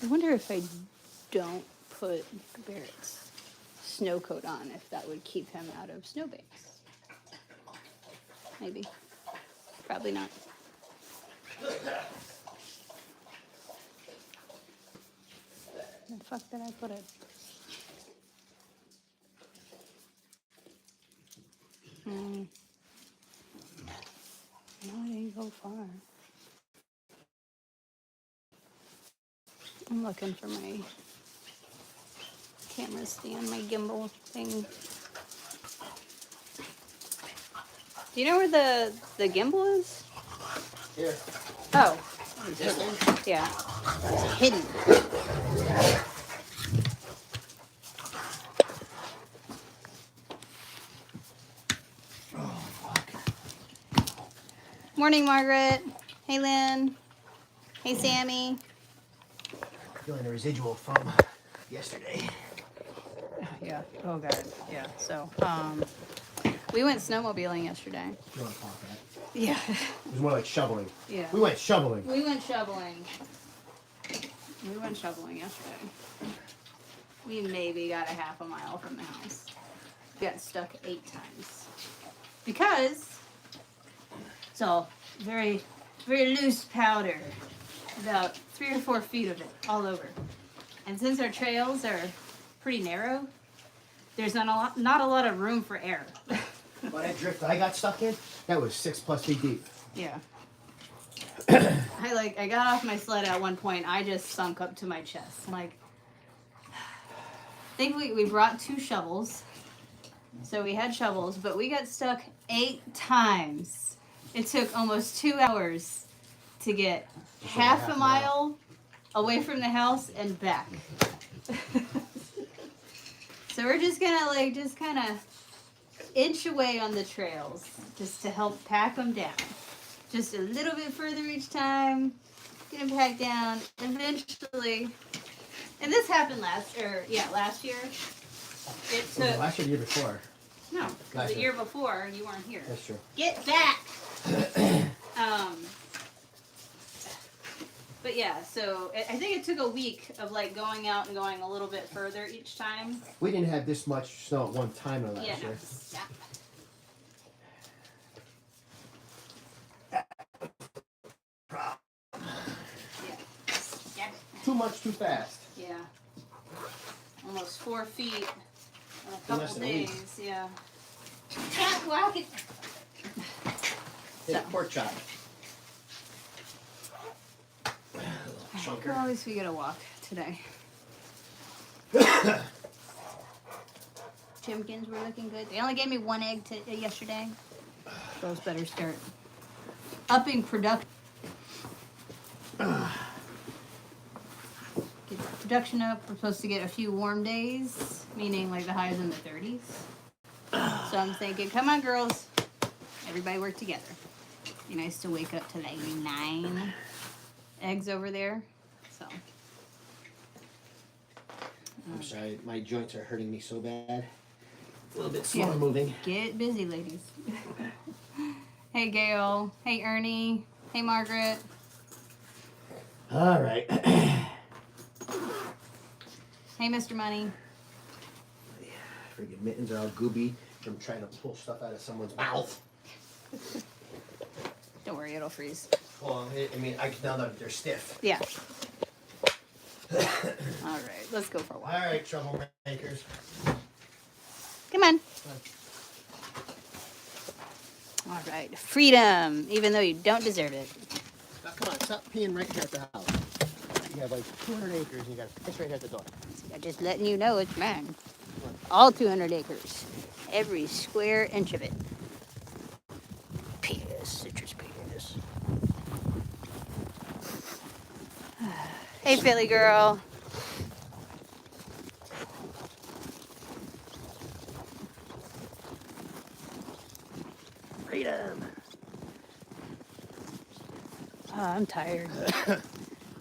wonder if I don't put Barrett's snow coat on, if that would keep him out of snowbanks. Maybe. Probably not. The fuck did I put it? No, it didn't go far. I'm looking for my camera stand, my gimbal thing. Do you know where the gimbal is? Here. Oh. It's hidden. Yeah. It's hidden. Oh, fuck. Morning, Margaret. Hey, Lynn. Hey, Sammy. Feeling a residual from yesterday. Yeah. Oh, God. Yeah. So, we went snowmobiling yesterday. You want to talk that? Yeah. It was more like shoveling. Yeah. We went shoveling. We went shoveling. We went shoveling yesterday. We maybe got a half a mile from the house. We got stuck 8 times. Because it's all very, very loose powder. About 3 or 4 feet of it all over. And since our trails are pretty narrow, there's not a lot of room for air. Well, that drift I got stuck in, that was 6+ feet deep. Yeah. I got off my sled at one point. I just sunk up to my chest. I'm like, I think we brought 2 shovels. So we had shovels, but we got stuck 8 times. It took almost 2 hours to get half a mile away from the house and back. So we're just gonna just kind of inch away on the trails just to help pack them down. Just a little bit further each time, get them packed down. Eventually, and this happened last year. It took Last year, the year before. no, Gotcha. the year before you weren't here. That's true. Get back. But yeah, so I think it took a week of going out and going a little bit further each time. We didn't have this much snow at one time last Yeah, no, year. stop. Yeah. Too much, too fast. Yeah. Almost 4 feet in a In couple less than a week. days. Yeah. Can't walk it. Hey, pork chop. Chunker. At least we get a walk today. Chimkins were looking good. They only gave me 1 egg yesterday. Those better start upping production. Get production up. We're supposed to get a few warm days, meaning the highs in the 30s. So I'm thinking, come on, girls. Everybody work together. Be nice to wake up to 9 eggs over there. So. I'm sorry, my joints are hurting me so bad. A little bit slower moving. Get busy, ladies. Hey, Gail. Hey, Ernie. Hey, Margaret. All right. Hey, Mr. Money. Friggin' mittens are all gooby from trying to pull stuff out of someone's mouth. Don't worry, it'll freeze. Well, I can tell that they're stiff. Yeah. All right, let's go for a walk. All right, troublemakers. Come on. All right, freedom, even though you don't deserve it. Now, come on, stop peeing right here at the house. You have 200 acres and you got to piss right here at the door. I'm just letting you know it's mine. All 200 acres. Every square inch of it. Penis, citrus penis. Hey, Philly girl. Freedom. Oh, I'm tired.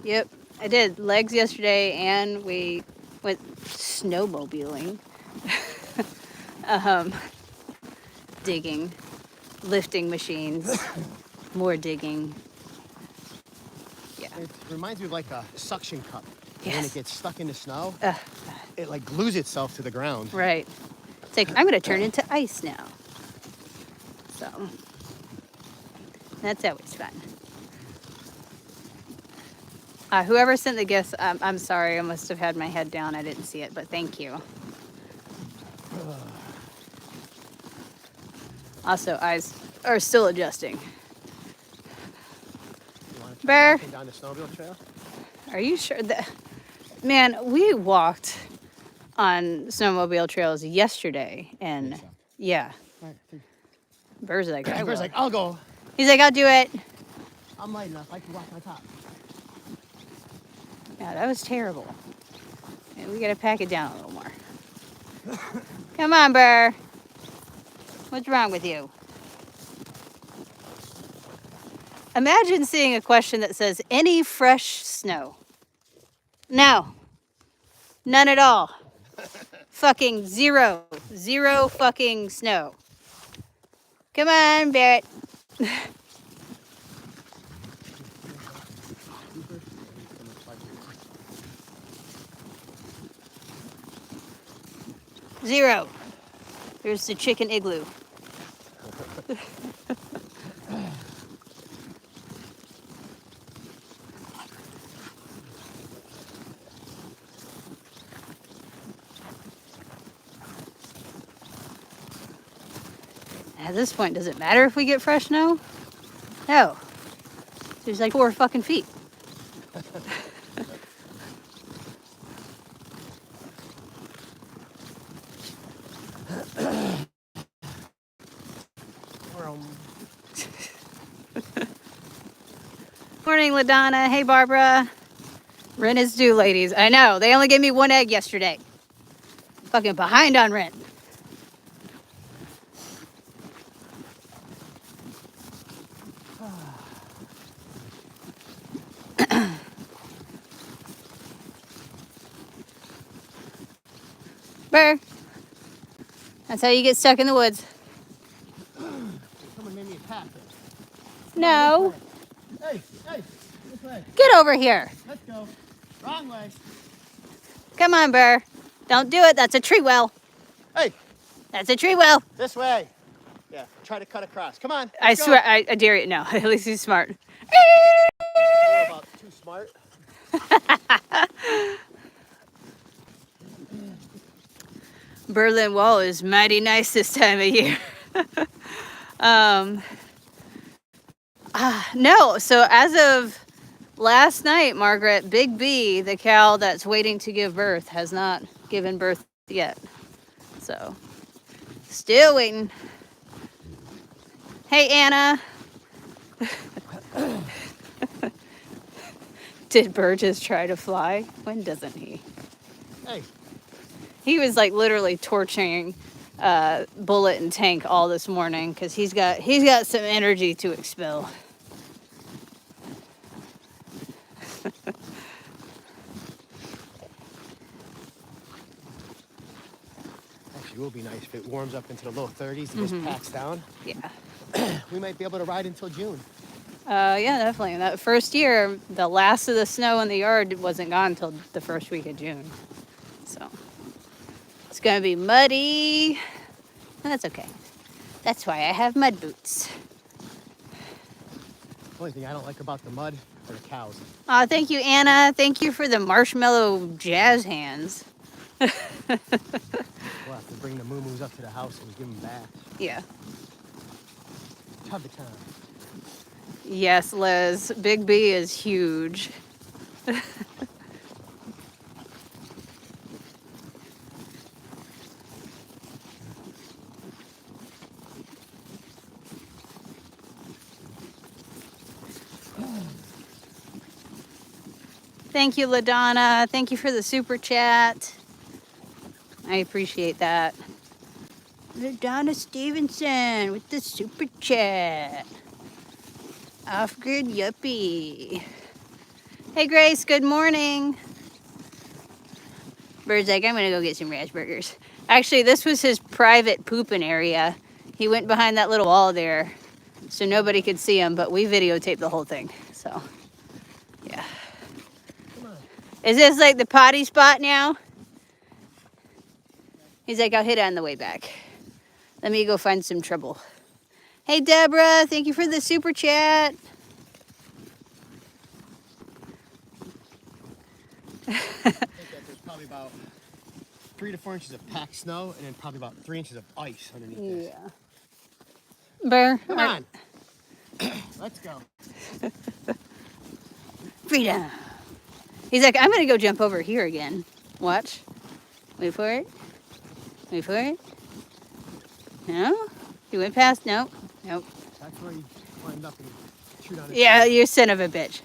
Yep, I did legs yesterday and we went snowmobiling. Digging, lifting machines, more digging. Yeah. It reminds me of like a suction cup. And when Yes. it gets stuck in the snow, Ugh. it like glues itself to the ground. Right. It's like, I'm going to turn into ice now. So, that's always fun. Whoever sent the gifts, I'm sorry. I must have had my head down. I didn't see it, but thank you. Also, eyes are still adjusting. You want to Burr. walking down the snowmobile trail? Are you sure that... Man, we walked on snowmobile trails yesterday, and Think so. yeah. All right. Burr's like, I Burr's will. like, I'll go. He's like, I'll do it. I'm light enough. I can walk my top. Yeah, that was terrible. Yeah, we gotta pack it down a little more. Come on, Burr. What's wrong with you? Imagine seeing a question that says, any fresh snow? No. None at all. Fucking zero. Zero fucking snow. Come on, Barrett. Zero. Here's the chicken igloo. At this point, does it matter if we get fresh snow? No. There's like 4 fucking feet. Morning, LaDonna. Hey, Barbara. Rent is due, ladies. I know. They only gave me 1 egg yesterday. Fucking behind on rent. Burr. That's how you get stuck in the woods. Someone made me a pack. No. Hey, this way. Get over here. Let's go. Wrong way. Come on, Burr. Don't do it. That's a tree well. Hey, That's a tree well. this way. Yeah, try to cut across. Come on. I let's go. swear, I dare you. No, at least he's smart. You're about too smart. Berlin Wall is mighty nice this time of year. No, so as of last night, Margaret, Big B, the cow that's waiting to give birth, has not given birth yet. So, still waiting. Hey, Anna. Did Burr just try to fly? When doesn't he? Hey. He was like literally torching Bullet and Tank all this morning because he's got some energy to expel. Actually, it will be nice if it warms up into the low 30s and just packs down. Yeah. We might be able to ride until June. Yeah, definitely. And that first year, the last of the snow in the yard wasn't gone until the first week of June. So it's gonna be muddy. And that's okay. That's why I have mud boots. The only thing I don't like about the mud are the cows. Thank you, Anna. Thank you for the marshmallow jazz hands. We'll have to bring the moo-moos up to the house and give them back. Yeah. Tubby time. Yes, Liz. Big B is huge. Thank you, LaDonna. Thank you for the super chat. I appreciate that. LaDonna Stevenson with the super chat. Off-grid yuppie. Hey, Grace. Good morning. Bird's like, I'm going to go get some Rasburgers. Actually, this was his private pooping area. He went behind that little wall there so nobody could see him, but we videotaped the whole thing. So, yeah. Is this like the potty spot now? He's like, I'll hit it on the way back. Let me go find some trouble. Hey, Deborah, thank you for the super chat. I think that there's probably about 3 to 4 inches of packed snow and then probably about 3 inches of ice underneath this. Yeah. Burr. Come on. Let's go. Freedom. He's like, I'm going to go jump over here again. Watch. Wait for it. Wait for it. No? He went past. Nope. Nope. That's where he climbed up and chewed on his Yeah, foot. you son of a bitch.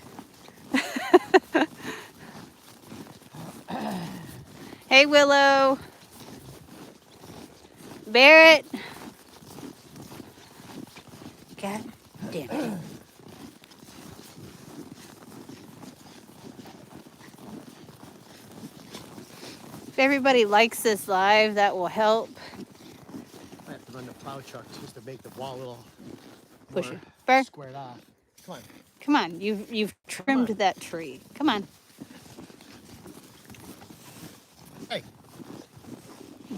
Hey, Willow. Barrett. God damn it. If everybody likes this live, that will help. I have to run the plow truck just to make the wall a little Push more it. Burr. squared off. Come on. Come on, you've trimmed that tree. Come on. Hey.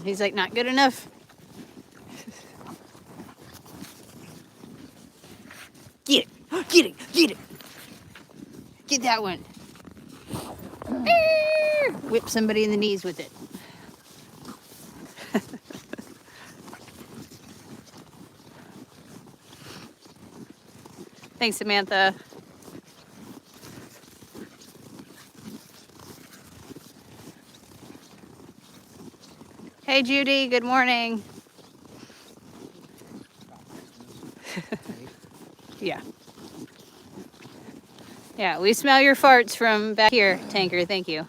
He's like, not good enough. Get it, get it, get it. Get that one. Whip somebody in the knees with it. Thanks, Samantha. Hey, Judy, good morning. Yeah. Yeah, we smell your farts from back here, Tanker. Thank you.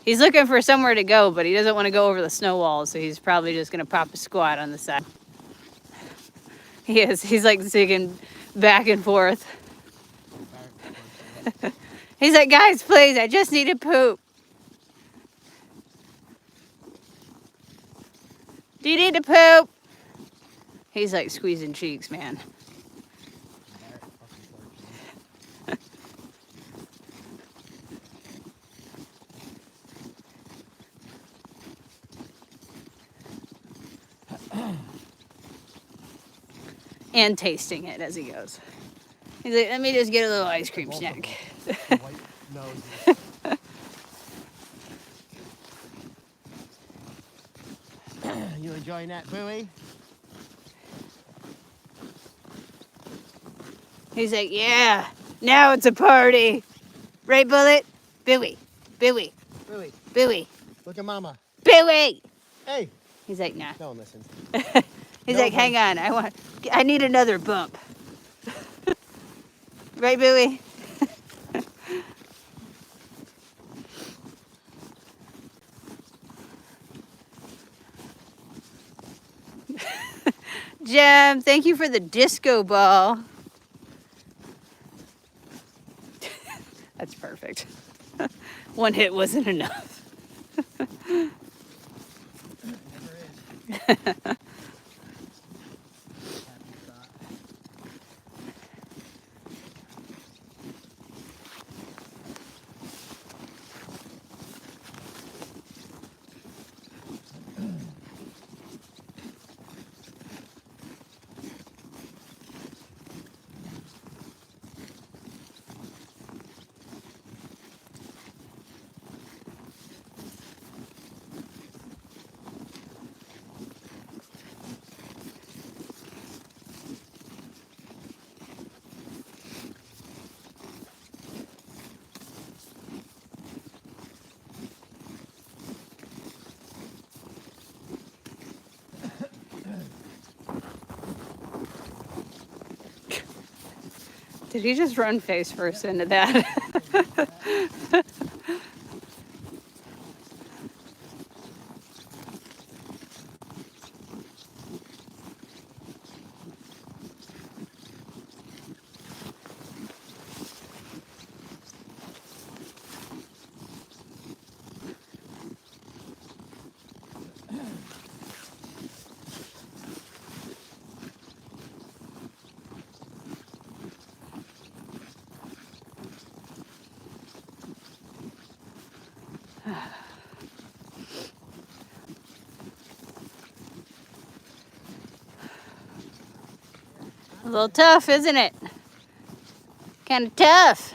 He's looking for somewhere to go, but he doesn't want to go over the snow wall, so he's probably just going to pop a squat on the side. He is. He's like zigging back and forth. He's like, guys, please, I just need to poop. Do you need to poop? He's like squeezing cheeks, man. And tasting it as he goes. He's like, let me just get a little ice cream snack. The white nose. You enjoying that, Bowie? He's like, yeah, now it's a party. Right, Bullet? Billy, Billy, Bowie, Billy, look at Mama. Billy. Hey. He's like, nah. No one listens. He's No, like, hang on, I need another bump. Right, Billy? Jem, thank you for the disco ball. That's perfect. One hit wasn't enough. Never is. Did he just run face first into that? A little tough, isn't it? Kind of tough.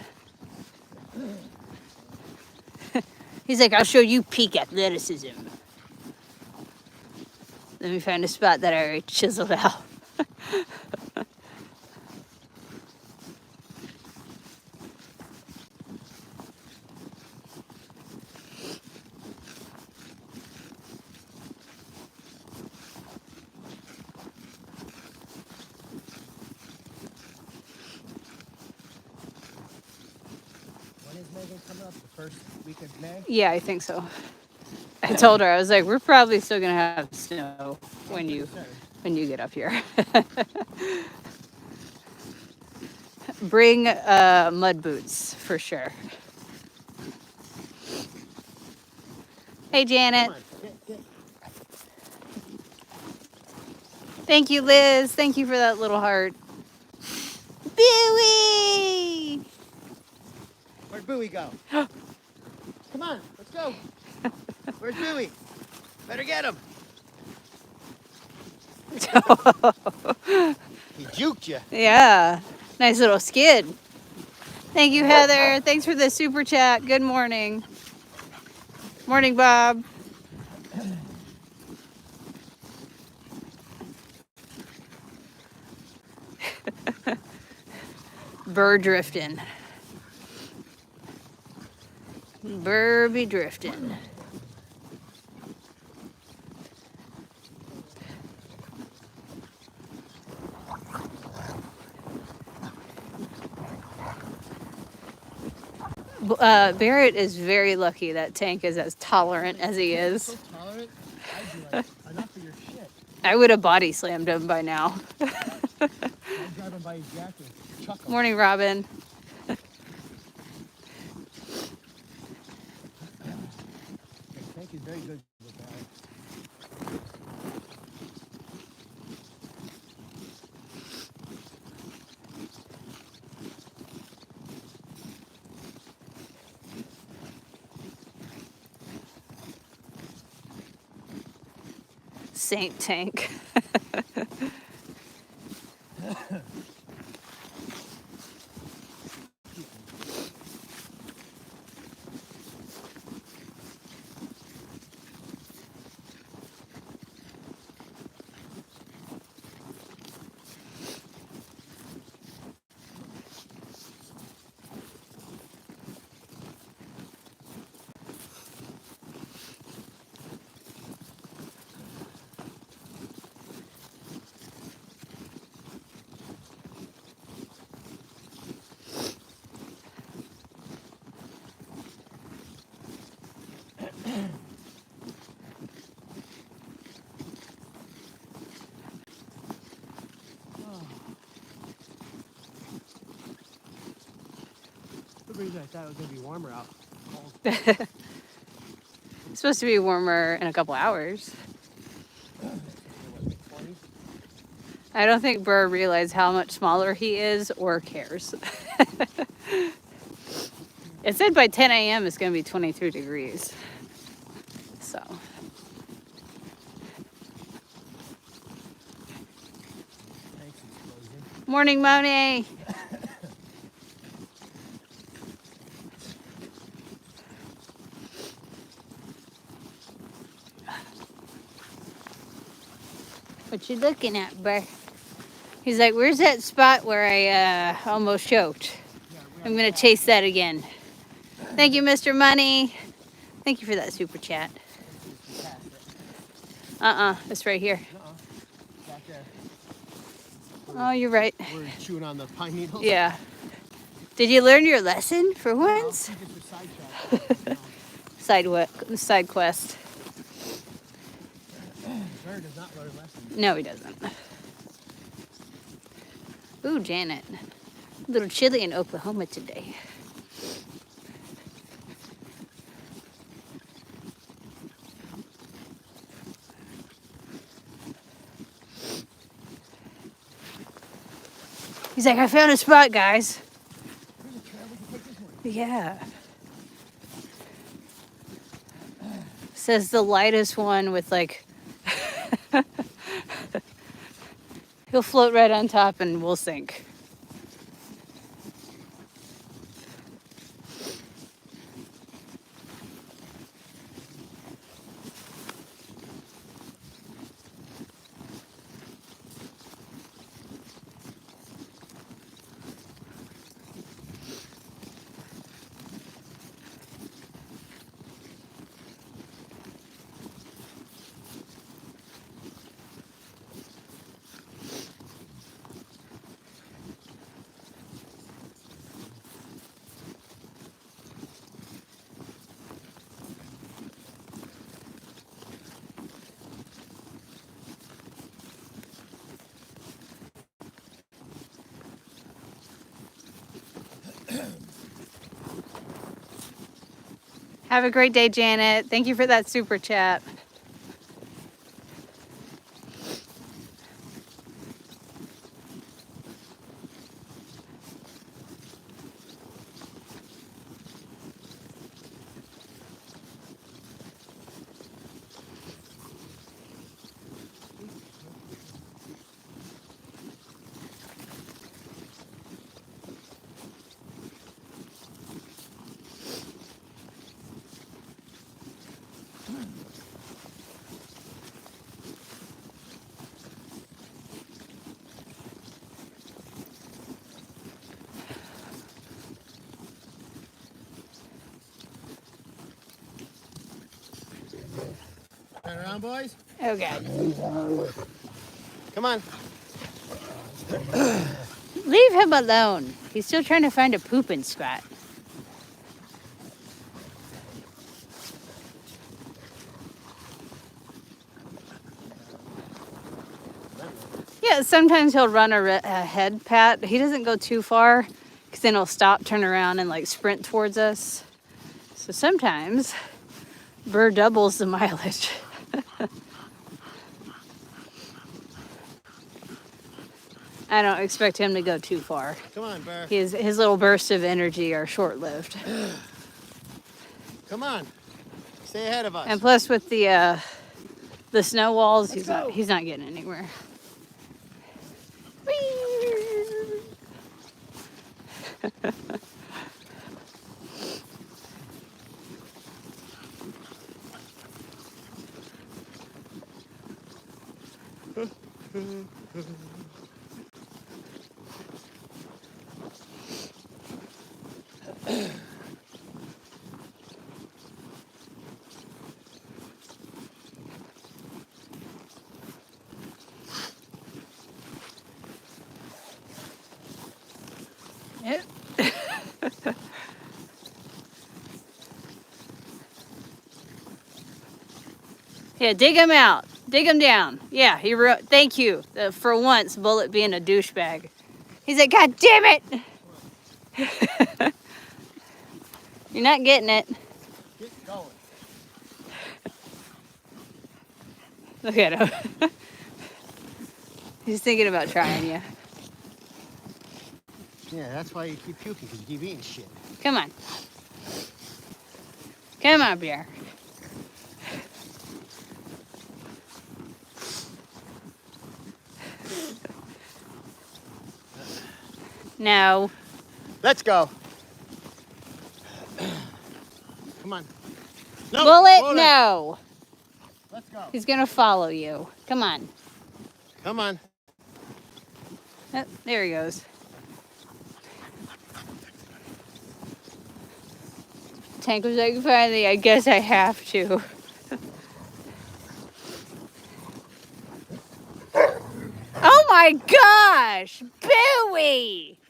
He's like, I'll show you peak athleticism. Let me find a spot that I already chiseled out. When is Megan coming up? The first week of May? Yeah, I think so. I told her, I was like, we're probably still gonna have snow when you get up here. Bring mud boots for sure. Hey Janet. Thank you, Liz. Thank you for that little heart. Bowie! Where'd Bowie go? Come on, let's go. Where's Bowie? Better get him. He juked you. Yeah, nice little skid. Thank you, Heather. Thanks for the super chat. Good morning. Morning, Bob. Burr drifting. Burr be drifting. Barrett is very lucky that Tank is as tolerant as he is. So tolerant. I'd be like, enough of your shit. I would have body slammed him by now. I'd grab him by his jacket. Chuck him. Morning, Robin. Tank is very good with that. Saint Tank. For some reason I thought it was going to be warmer out. It's supposed to be warmer in a couple hours. I don't think Burr realized how much smaller he is or cares. It said by 10 a.m. it's going to be 23 degrees. So. Morning, Moni. What you looking at, Burr? He's like, where's that spot where I almost choked? I'm going to chase that again. Thank you, Mr. Money. Thank you for that super chat. It's right here. Back there. Oh, you're right. We're chewing on the pine needles. Yeah. Did you learn your lesson for once? Side quest. Burr does not learn lessons. No, he doesn't. Ooh, Janet. A little chilly in Oklahoma today. He's like, I found a spot, guys. Yeah. Says the lightest one with like, it He'll float right on top and we'll sink. Have a great day, Janet. Thank you for that super chat. Turn around, boys. Oh, God. Come on. Leave him alone. He's still trying to find a pooping spot. Yeah, sometimes he'll run a head pat. He doesn't go too far because then he'll stop, turn around, and like sprint towards us. So sometimes Burr doubles the mileage. I don't expect him to go too far. Come on, Burr. His little bursts of energy are short-lived. Come on. Stay ahead of us. And plus with the snow walls, he's not getting anywhere. Yep. Yeah, dig him out. Dig him down. Yeah, thank you for once, Bullet being a douchebag. He's like, God damn it! You're not getting it. Get going. Look at him. He's thinking about trying you. Yeah, that's why you keep puking, because you keep eating shit. Come on. Come on, Burr. No. Let's go. Come on. No, Bullet, no. Let's go. He's going to follow you. Come on. Come on. Oh, there he goes. Tank was like, finally, I guess I have to. Oh my gosh! Bowie!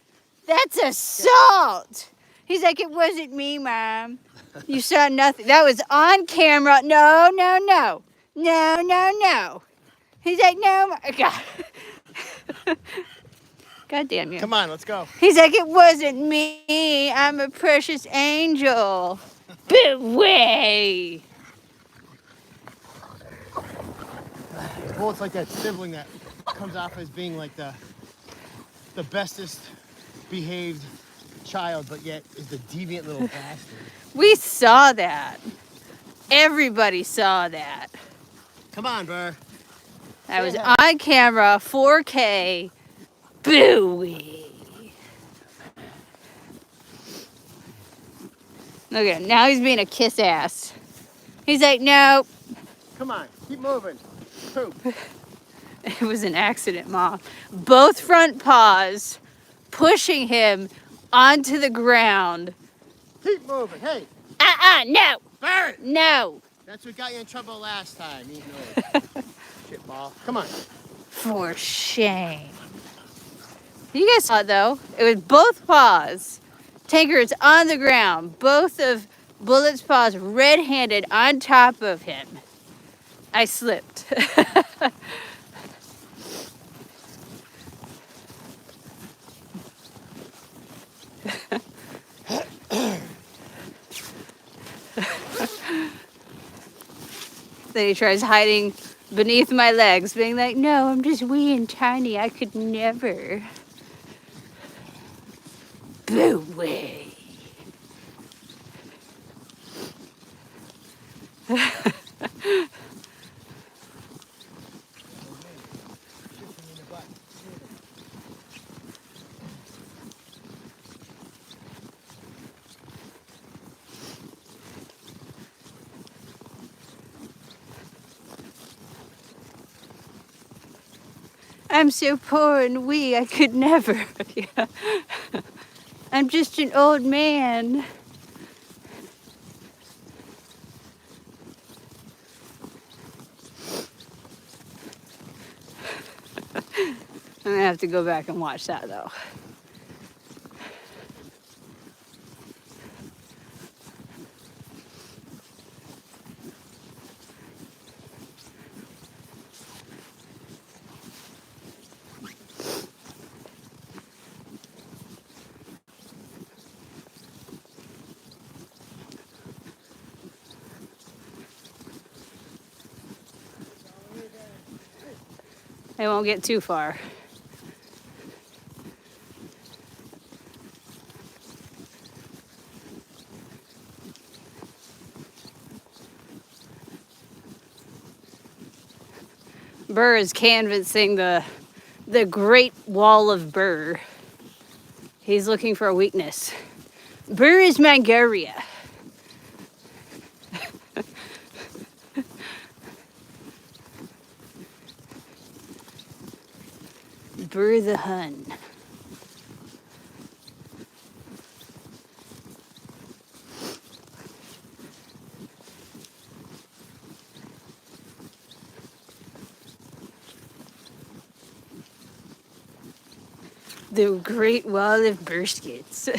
That's assault! He's like, it wasn't me, Mom. You saw nothing. That was on camera. No, no, no. No, no, no. He's like, no, God. God damn you. Come on, let's go. He's like, it wasn't me. I'm a precious angel. Bowie! Well, it's like that sibling that comes off as being like the bestest behaved child, but yet is the deviant little bastard. We saw that. Everybody saw that. Come on, Burr. I was on camera, 4K. Booey. Look at him. Now he's being a kiss ass. He's like, nope. Come on, keep moving. Poop. It was an accident, Mom. Both front paws pushing him onto the ground. Keep moving. Hey. No. Burr. No. That's what got you in trouble last time. You know. Shit ball. Come on. For shame. You guys saw it though. It was both paws. Tanker is on the ground. Both of Bullet's paws red-handed on top of him. I slipped. Then he tries hiding beneath my legs, being like, no, I'm just wee and tiny. I could never. Boo way. I'm so poor and wee, I could never. Yeah. I'm just an old man. I'm gonna have to go back and watch that though. They won't get too far. Burr is canvassing the Great Wall of Burr. He's looking for a weakness. Burr is Mangaria. Burr the Hun. The Great Wall of Burskets.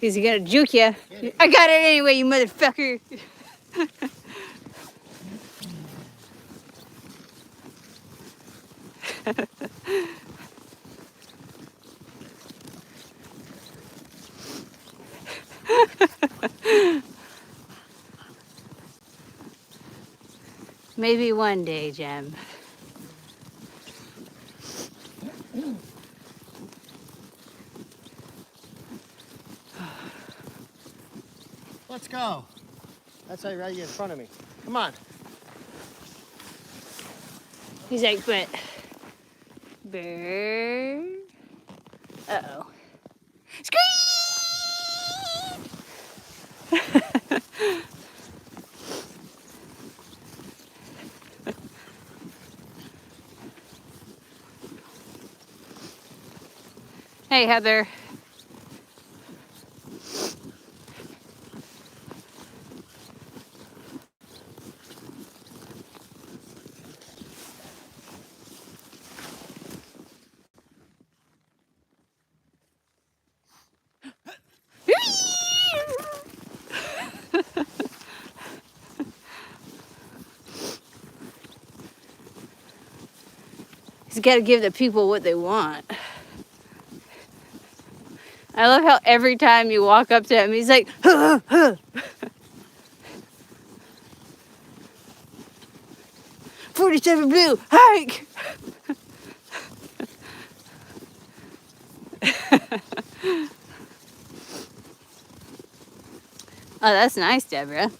Is he gonna juke ya? I got it anyway, you motherfucker. Maybe one day, Jem. Let's go. That's like right in front of me. Come on. He's like, but Burr. Uh-oh. Scream! Hey, Heather. got to give the people what they want. I love how every time you walk up to him, he's like, huh, huh. 47 blue, hike! Oh, that's nice, Deborah.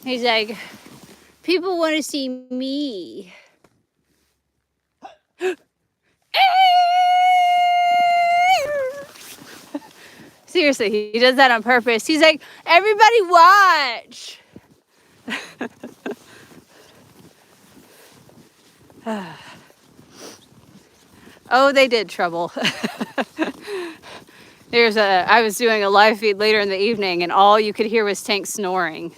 He's like, people want to see me. Seriously, he does that on purpose. He's like, everybody watch. Oh, they did trouble. I was doing a live feed later in the evening and all you could hear was Tank snoring.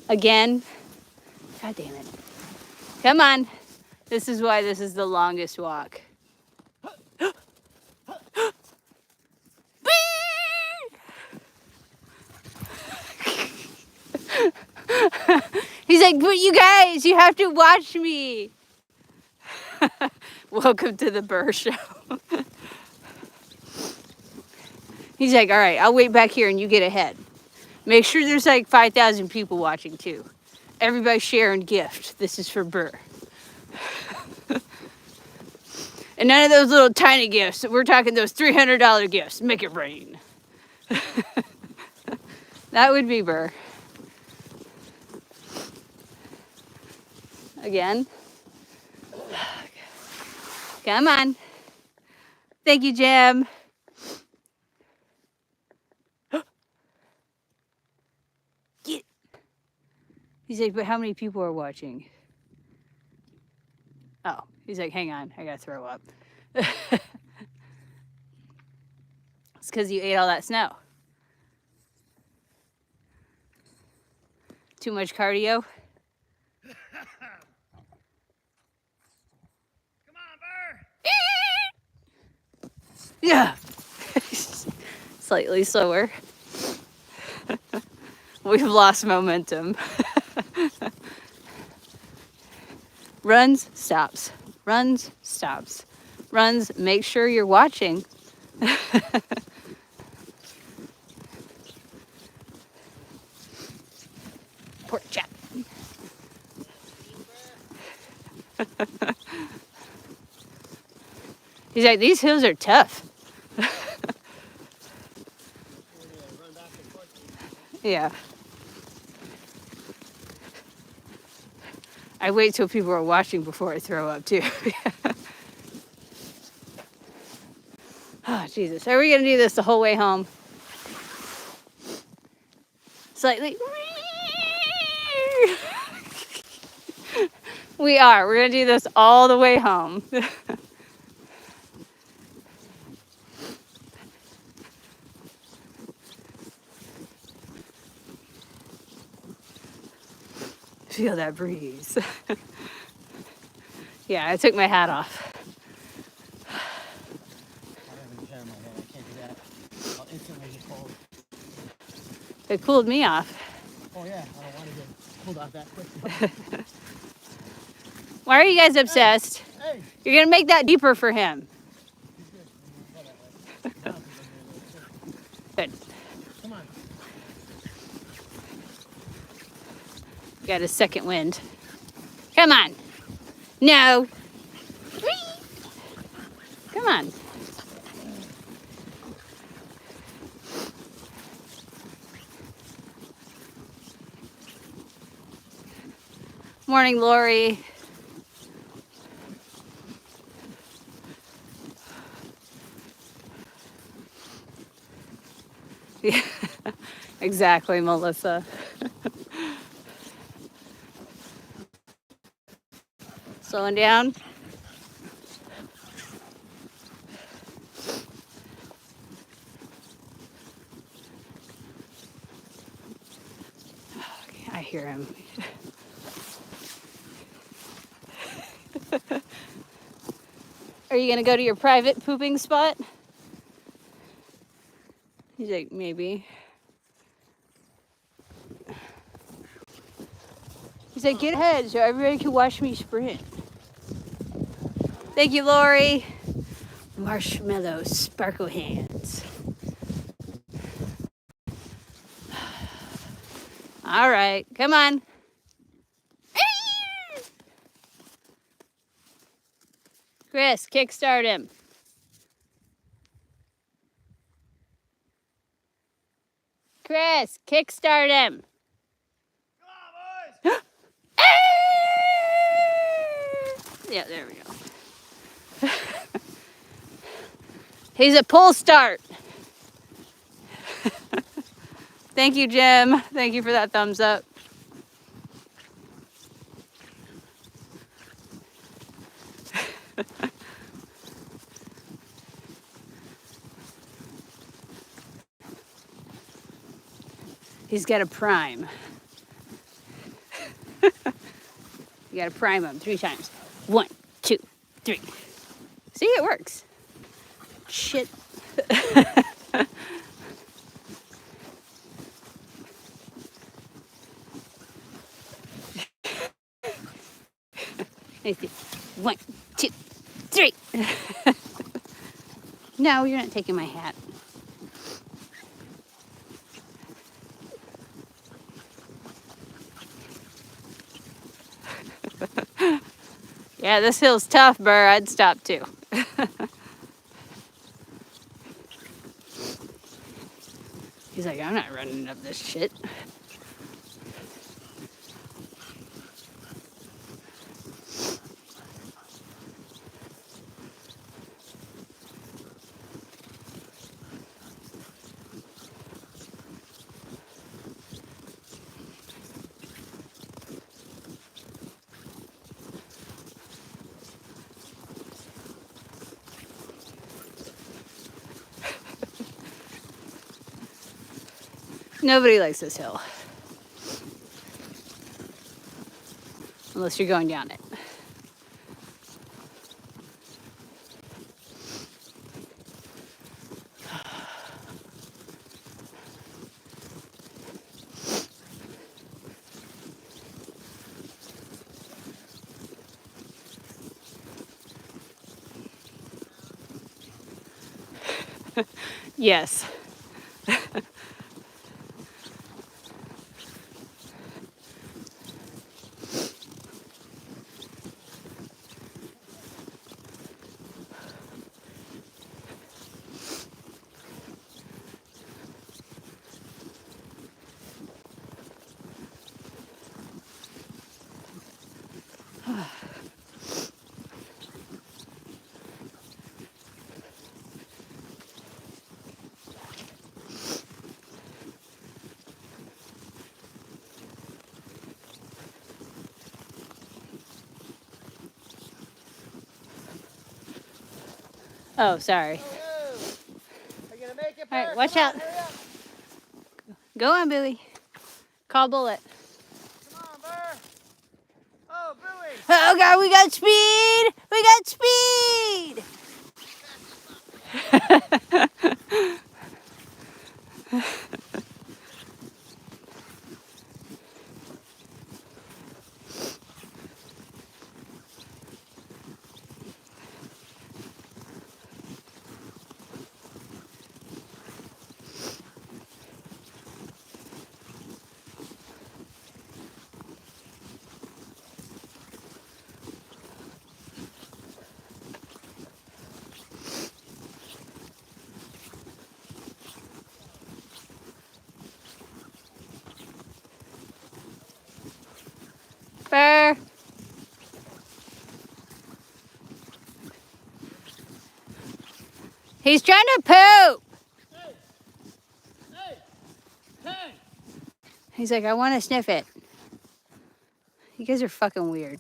Again. God damn it. Come on. This is why this is the longest walk. He's like, but you guys, you have to watch me. Welcome to the Burr show. He's like, all right, I'll wait back here and you get ahead. Make sure there's like 5,000 people watching too. Everybody share and gift. This is for Burr. And none of those little tiny gifts. We're talking those $300 gifts. Make it rain. That would be Burr. Again. Come on. Thank you, Jim. Get it. He's like, but how many people are watching? Oh, he's like, hang on, I gotta throw up. It's because you ate all that snow. Too much cardio? Come on, Burr! Yeah. Slightly slower. We've lost momentum. Runs, stops. Runs, stops. Runs, make sure you're watching. Poor chap. He's like, these hills are tough. Yeah. I wait till people are watching before I throw up too. Oh, Jesus. Are we going to do this the whole way home? Slightly. We are. We're going to do this all the way home. Feel that breeze. Yeah, I took my hat off. I have a hair in my head. I can't do that. I'll instantly get cold. It cooled me off. Oh, yeah. I don't want to get cooled off that quick. Why are you guys obsessed? Hey. You're going to make that deeper for him. Good. Come on. Got a second wind. Come on. No. Whee! Come on. Morning, Lori. Yeah, exactly, Melissa. Slowing down. Okay, I hear him. Are you gonna go to your private pooping spot? He's like, maybe. He's like, get ahead so everybody can watch me sprint. Thank you, Lori. Marshmallow sparkle hands. All right, come on. Chris, kickstart him. Chris, kickstart him. Come on, boys! Yeah, there we go. He's a pull start. Thank you, Jim. Thank you for that thumbs up. He's got a prime. You gotta prime him 3 times. 1, 2, 3. See, it works. Shit. Let's see. 1, 2, 3. No, you're not taking my hat. Yeah, this hill's tough, Burr. I'd stop too. He's like, I'm not running up this shit. Nobody likes this hill. Unless you're going down it. Yes. Oh, sorry. Are you gonna make it, Burr? All right, watch Come on, out. hurry up. Go on, Billy. Call bullet. Come on, Burr. Oh, Billy. Oh, God, we got speed. We got speed. He's trying to poop. Hey! Hey! Hey! He's like, I want to sniff it. You guys are fucking weird.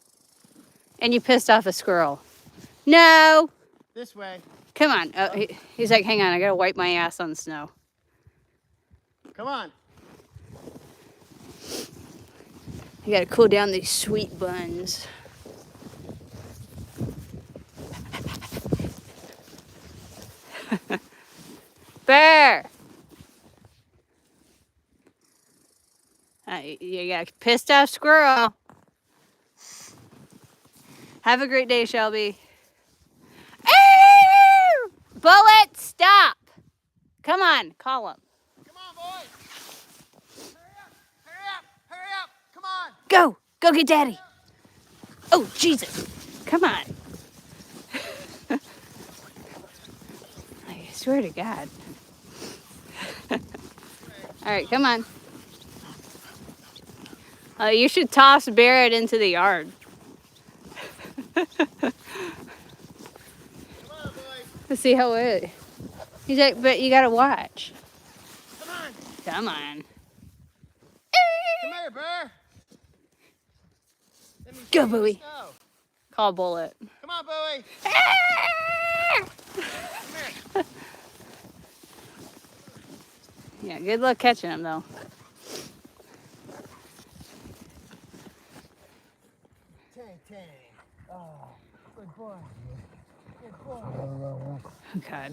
And you pissed off a squirrel. No. This way. Come on. Oh, he's like, hang on, I gotta wipe my ass on the snow. Come on. You gotta cool down these sweet buns. Burr! You got a pissed off squirrel. Have a great day, Shelby. Ow! Bullet, stop! Come on, call him. Come on, boy. Hurry up. Hurry up. Hurry up. Come on. Go get daddy. Oh, Jesus. Come on. I swear to God. All right, come on. You should toss Barrett into the yard. Come on, boy. Let's see how it is. He's like, but you gotta watch. Come on. Come on. Come here, Burr. Let me Go, see the Bowie. snow. Call Bullet. Come on, Bowie. Come here. Yeah, good luck catching him, though. Tang. Oh, good boy. Good boy. Oh, God.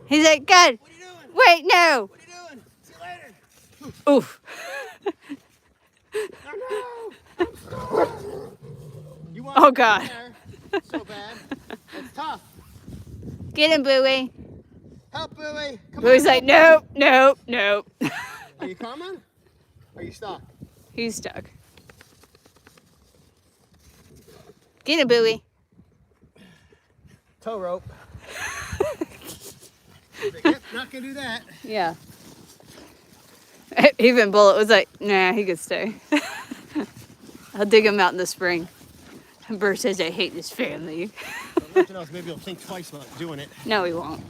He's like, God. What are you doing? Wait, no. What are you doing? See you later. Oof. Oh, no. You want Oh, to God. get in there so bad. It's tough. Get him, Bowie. Help, Bowie. Come Bowie's on, like, help. nope. Are you coming? Are you stuck? He's stuck. Get him, Bowie. Tow rope. Yep, not gonna do that. Yeah. Even Bullet was like, nah, he could stay. I'll dig him out in the spring. Burr says, I hate this family. If nothing else, maybe he'll think twice about doing it. No, he won't.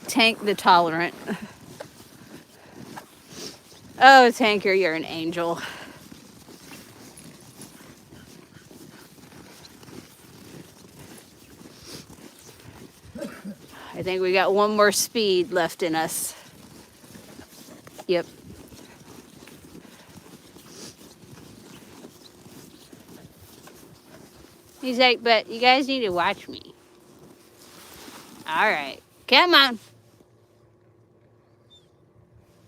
Tank the tolerant. Oh, Tanker, you're an angel. I think we got one more speed left in us. Yep. He's like, but you guys need to watch me. All right. Come on.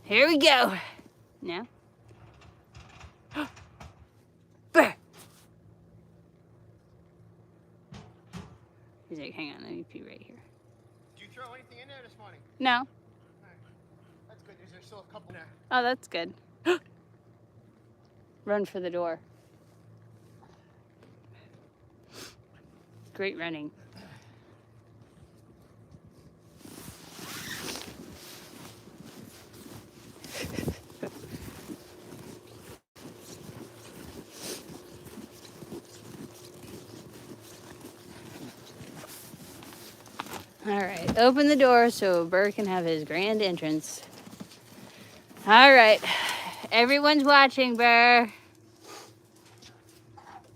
Here we go. No? Burr. He's like, hang on, let me pee right here. Did you throw anything in there this morning? No. Right. That's good. There's still a couple there. Oh, that's good. Run for the door. Great running. All right, open the door so Burr can have his grand entrance. All right, everyone's watching, Burr.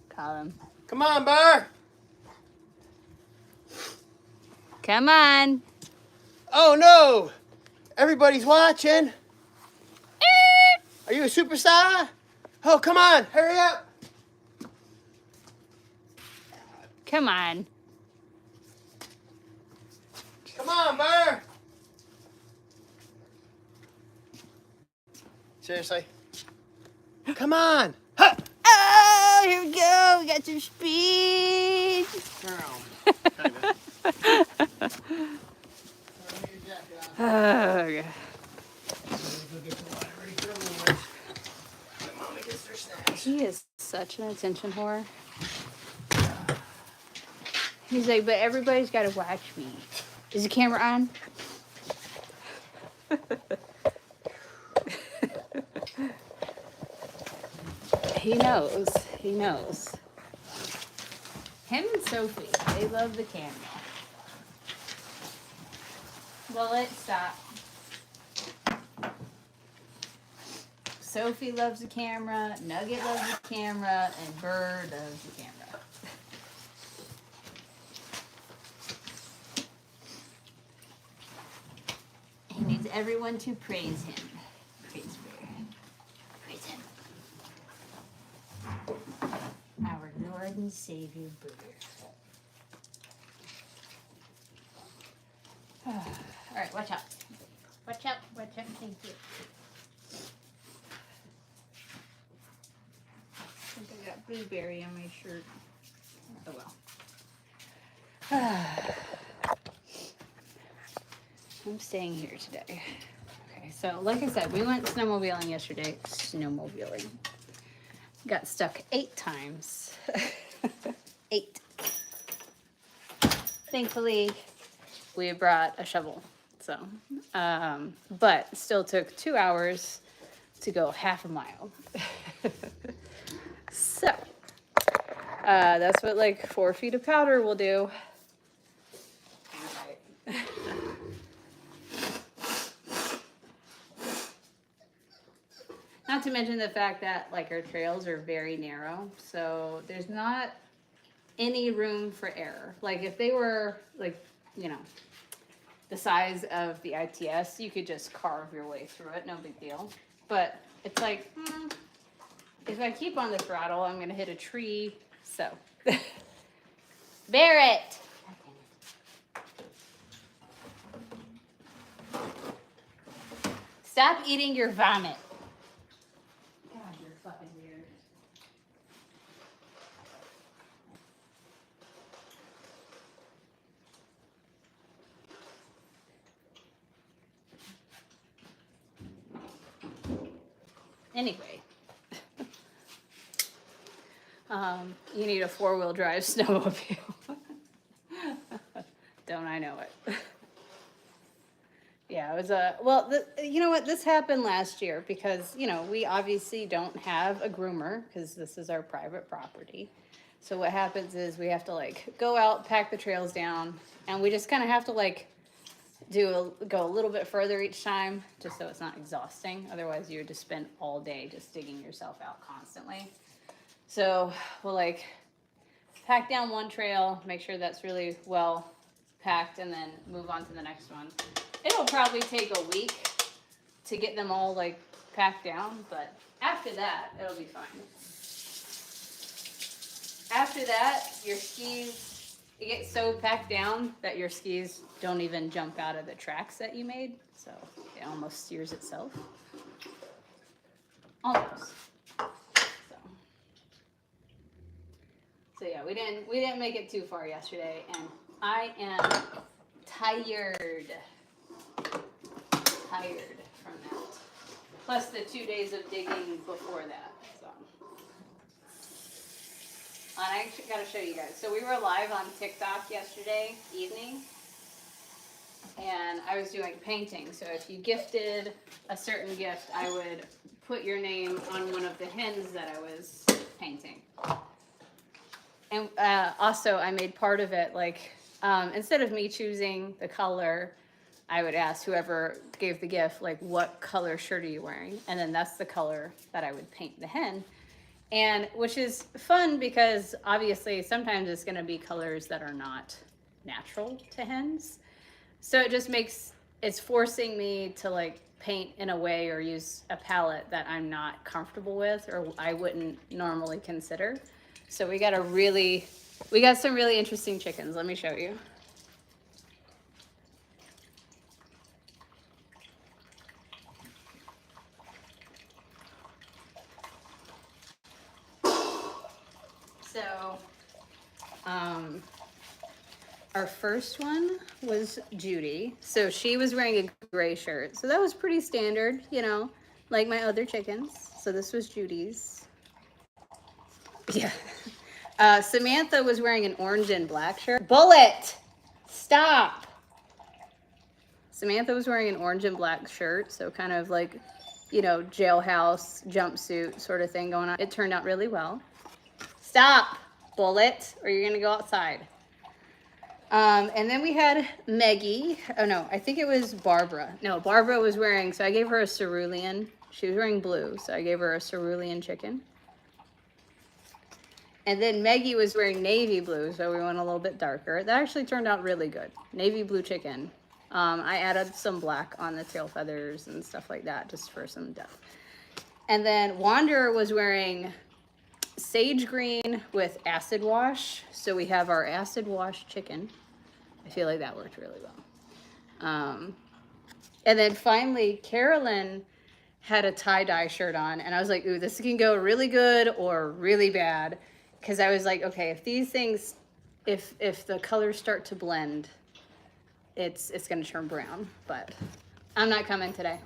Call him. Come on, Burr. Come on. Oh no! Everybody's watching. Are you a superstar? Oh, come on, hurry up. Come on. Come on, Burr. Seriously? Come on. Huh. Oh, here we go. We got some speed. Oh, okay. He is such an attention whore. He's like, but everybody's got to watch me. Is the camera on? He knows. He knows. Him and Sophie, they love the camera. Bullet, stop. Sophie loves the camera, Nugget loves the camera, and Burr loves the camera. He needs everyone to praise him. Praise Burr. Praise him. Our Lord and Savior, Burr. All right, watch out. Watch out, watch out. Thank you. I think I got blueberry on my shirt. Oh well. I'm staying here today. Okay, so like I said, we went snowmobiling yesterday. Snowmobiling. Got stuck 8 times. 8. Thankfully, we brought a shovel. So, but still took 2 hours to go half a mile. So, that's what like 4 feet of powder will do. Not to mention the fact that like our trails are very narrow, so there's not any room for error. Like if they were like, you know, the size of the ITS, you could just carve your way through it, no big deal. But it's like, if I keep on the throttle, I'm gonna hit a tree, so. Barrett! Stop eating your vomit. God, you're fucking weird. Anyway. You need a 4-wheel drive snowmobile. Don't I know it? Yeah, it was well, you know what, this happened last year because, you know, we obviously don't have a groomer because this is our private property. So what happens is we have to like go out, pack the trails down, and we just kind of have to like go a little bit further each time just so it's not exhausting. Otherwise you would just spend all day just digging yourself out constantly. So we'll like pack down one trail, make sure that's really well packed, and then move on to the next one. It'll probably take a week to get them all like packed down, but after that, it'll be fine. After that, your skis, you get so packed down that your skis don't even jump out of the tracks that you made, so it almost steers itself. Almost. So yeah, we didn't make it too far yesterday, and I am tired from that. Plus the 2 days of digging before that. So, and I actually got to show you guys. So we were live on TikTok yesterday evening, and I was doing painting. So if you gifted a certain gift, I would put your name on one of the hens that I was painting. And also, I made part of it like instead of me choosing the color, I would ask whoever gave the gift, like, what color shirt are you wearing? And then that's the color that I would paint the hen. And which is fun because obviously sometimes it's going to be colors that are not natural to hens. So it just it's forcing me to like paint in a way or use a palette that I'm not comfortable with or I wouldn't normally consider. So we got some really interesting chickens. Let me show you. So, our first one was Judy. So she was wearing a gray shirt. So that was pretty standard, you know, like my other chickens. So this was Judy's. Yeah. Samantha was wearing an orange and black shirt. Bullet! Stop! Samantha was wearing an orange and black shirt. So kind of like you know, jailhouse jumpsuit sort of thing going on. It turned out really well. Stop, Bullet, or you're gonna go outside. And then we had Maggie. Oh no, I think it was Barbara. No, Barbara was wearing, so I gave her a cerulean. She was wearing blue, so I gave her a cerulean chicken. And then Maggie was wearing navy blue, so we went a little bit darker. That actually turned out really good. Navy blue chicken. I added some black on the tail feathers and stuff like that, just for some depth. And then Wanderer was wearing sage green with acid wash. So we have our acid wash chicken. I feel like that worked really well. And then finally, Carolyn had a tie-dye shirt on, and I was like, ooh, this can go really good or really bad. Because I was like, okay, if these things, if the colors start to blend, it's going to turn brown. But I'm not coming today.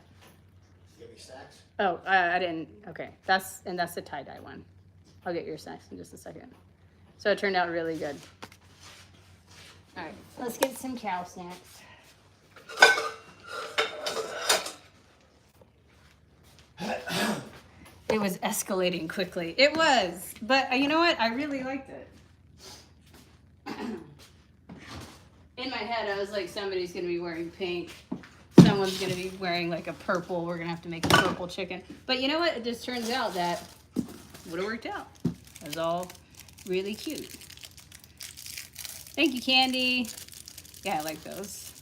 You have your snacks? Oh, I didn't. Okay, that's the tie-dye one. I'll get your snacks in just a second. So it turned out really good. All right, let's get some cow snacks. It was escalating quickly. It was, but you know what? I really liked it. In my head, I was like, somebody's gonna be wearing pink. Someone's gonna be wearing like a purple. We're gonna have to make a purple chicken. But you know what? It just turns out that would have worked out. It was all really cute. Thank you, Candy. Yeah, I like those.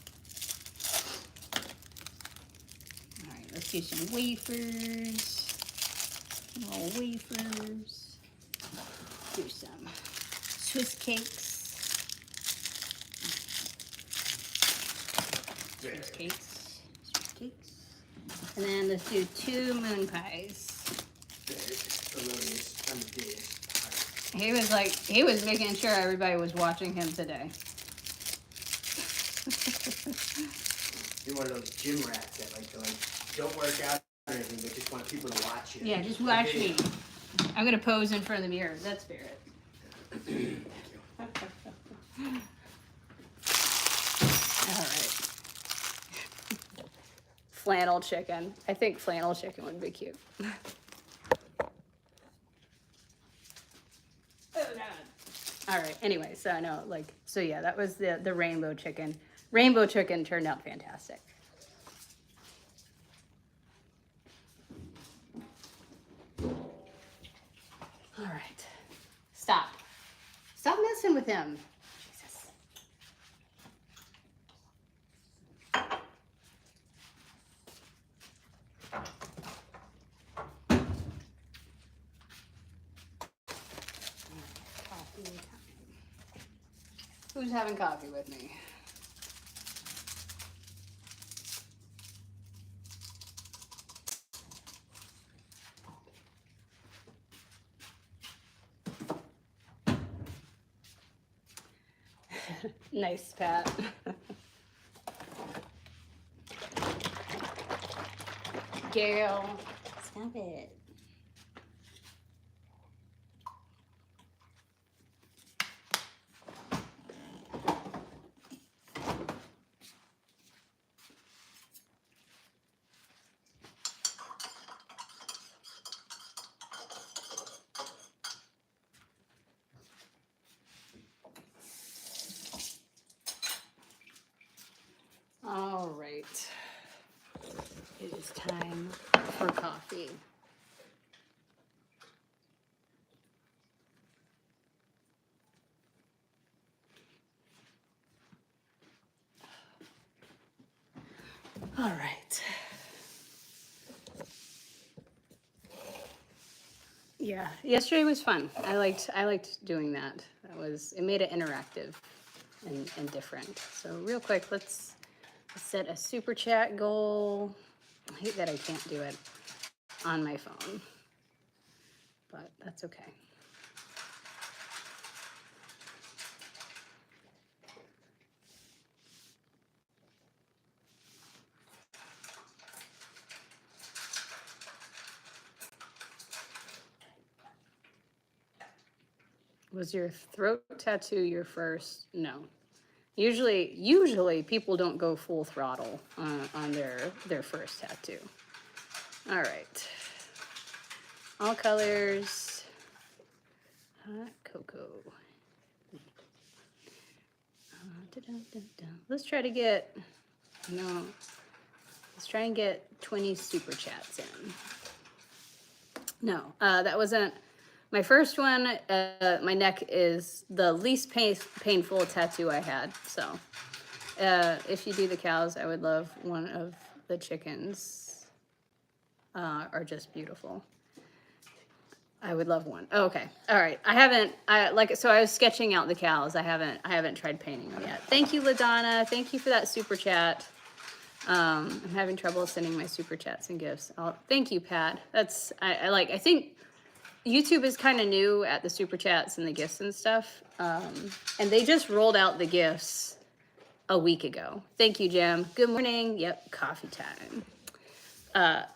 All right, let's do some wafers. More wafers. Do some Swiss cakes. Swiss cakes. Swiss cakes. And then let's do 2 moon pies. He was making sure everybody was watching him today. You're one of those gym rats that like to don't work out or anything, but just want people to watch you. Yeah, just watch me. I'm gonna pose in front of the mirror. That's Barrett. Thank you. All right. Flannel chicken. I think flannel chicken would be cute. Oh God. All right. Anyway, so I know, like, so yeah, that was the rainbow chicken. Rainbow chicken turned out fantastic. All right. Stop. Stop messing with him. Jesus. Coffee time. Who's having coffee with me? Nice, Pat. Gail, stop it. All right. It is time for coffee. All right. Yeah, yesterday was fun. I liked doing that. It made it interactive and different. So real quick, let's set a super chat goal. I hate that I can't do it on my phone, but that's okay. Was your throat tattoo your first? No. Usually people don't go full throttle on their first tattoo. All right. All colors. Hot cocoa. Let's try to get, no, let's try and get 20 super chats in. No, that wasn't my first one. My neck is the least painful tattoo I had. So if you do the cows, I would love one of the chickens. Are just beautiful. I would love one. Oh, okay. All right. So I was sketching out the cows. I haven't tried painting them yet. Thank you, LaDonna. Thank you for that super chat. I'm having trouble sending my super chats and gifts. Thank you, Pat. I think YouTube is kind of new at the super chats and the gifts and stuff. And they just rolled out the gifts a week ago. Thank you, Jim. Good morning. Yep. Coffee time.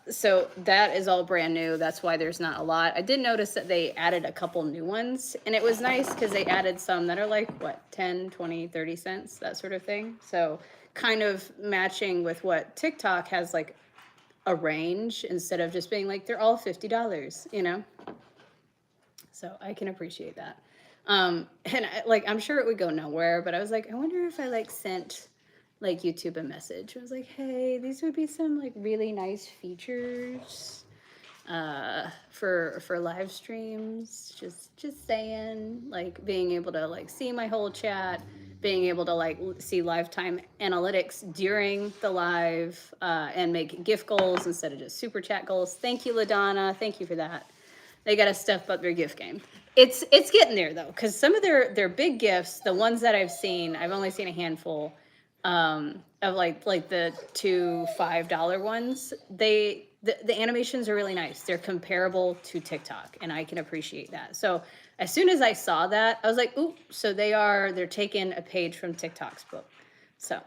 So that is all brand new. That's why there's not a lot. I did notice that they added a couple new ones, and it was nice because they added some that are like, what, 10, 20, 30 cents, that sort of thing. So kind of matching with what TikTok has, like a range instead of just being like, they're all $50, you know? So I can appreciate that. And I'm sure it would go nowhere, but I was like, I wonder if I like sent like YouTube a message. I was like, hey, these would be some like really nice features for live streams. Just saying, like being able to like see my whole chat, being able to like see lifetime analytics during the live, and make gift goals instead of just super chat goals. Thank you, LaDonna. Thank you for that. They got to step up their gift game. It's getting there though, because some of their big gifts, the ones that I've seen, I've only seen a handful of like the $2 $5 ones. The animations are really nice. They're comparable to TikTok, and I can appreciate that. So as soon as I saw that, I was like, ooh, so they're taking a page from TikTok's book. So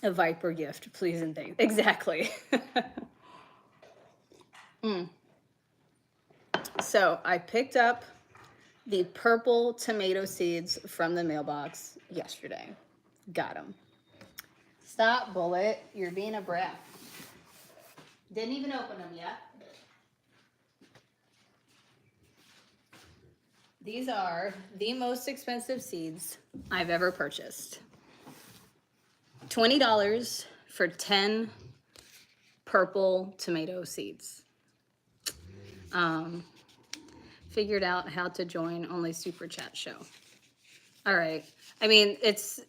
a Viper gift, please and thanks. Exactly. So I picked up the purple tomato seeds from the mailbox yesterday. Got them. Stop, Bullet. You're being a brat. Didn't even open them yet. These are the most expensive seeds I've ever purchased. $20 for 10 purple tomato seeds. Figured out how to join only super chat show. All right. I mean, it's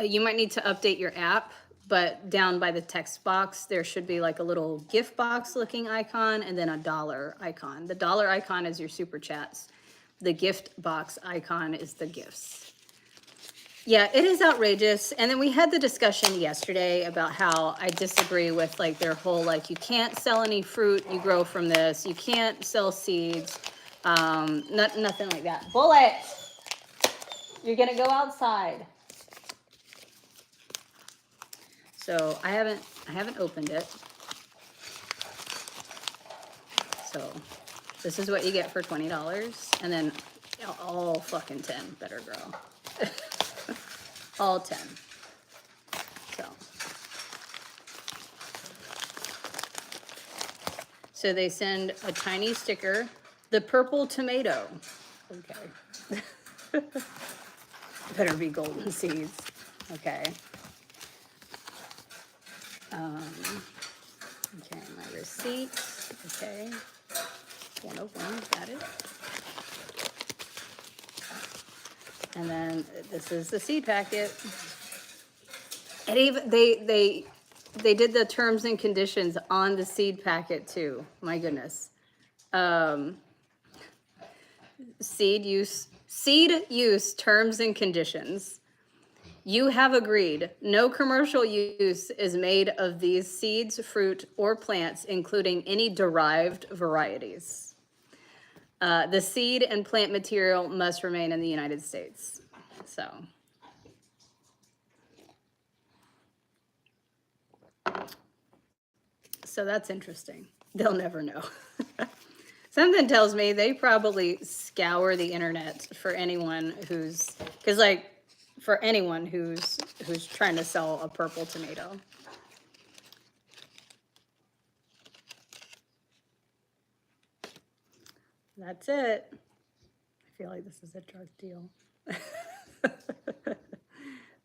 you might need to update your app, but down by the text box, there should be like a little gift box looking icon and then a dollar icon. The dollar icon is your super chats. The gift box icon is the gifts. Yeah, it is outrageous. And then we had the discussion yesterday about how I disagree with like their whole, like, you can't sell any fruit you grow from this. You can't sell seeds. Nothing like that. Bullet, you're going to go outside. So I haven't opened it. So this is what you get for $20. And then all fucking 10 better grow. All 10. So they send a tiny sticker, the purple tomato. Okay. Better be golden seeds. Okay. Okay, my receipt. Okay. 101, got it. And then this is the seed packet. And even they did the terms and conditions on the seed packet too. My goodness. Seed use terms and conditions. You have agreed no commercial use is made of these seeds, fruit, or plants, including any derived varieties. The seed and plant material must remain in the United States. So that's interesting. They'll never know. Something tells me they probably scour the internet for anyone who's trying to sell a purple tomato. That's it. I feel like this is a drug deal.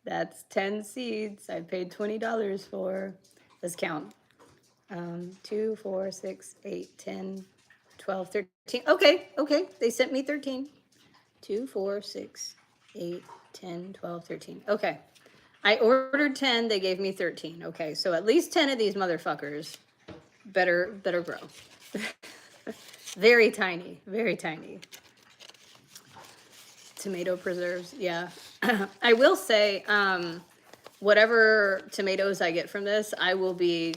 That's 10 seeds I paid $20 for. Let's count. 2, 4, 6, 8, 10, 12, 13. Okay, okay. They sent me 13. 2, 4, 6, 8, 10, 12, 13. Okay. I ordered 10, they gave me 13. Okay, so at least 10 of these motherfuckers better grow. Very tiny, very tiny. Tomato preserves, yeah. I will say, whatever tomatoes I get from this, I will be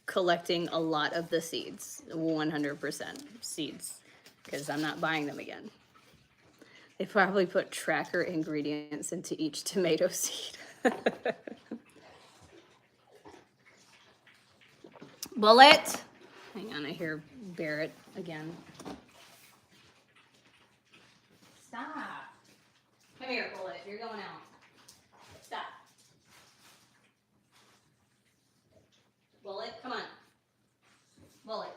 collecting a lot of the seeds, 100% seeds, because I'm not buying them again. They probably put tracker ingredients into each tomato seed. Bullet! Hang on, I hear Barrett again. Stop. Come here, Bullet. You're going out. Stop. Bullet, come on. Bullet.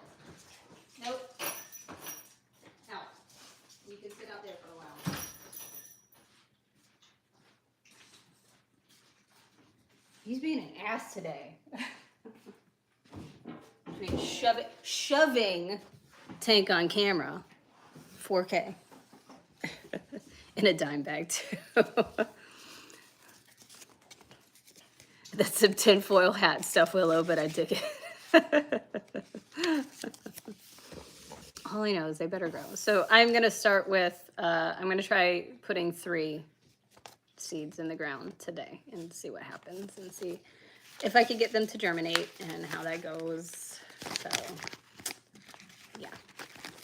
Nope. Out. You can sit out there for a while. He's being an ass today. I mean, shoving tank on camera, 4K, in a dime bag too. That's some tinfoil hat stuff, Willow, but I dig it. All I know is they better grow. So I'm gonna start with, I'm gonna try putting 3 seeds in the ground today and see what happens and see if I could get them to germinate and how that goes. So, yeah,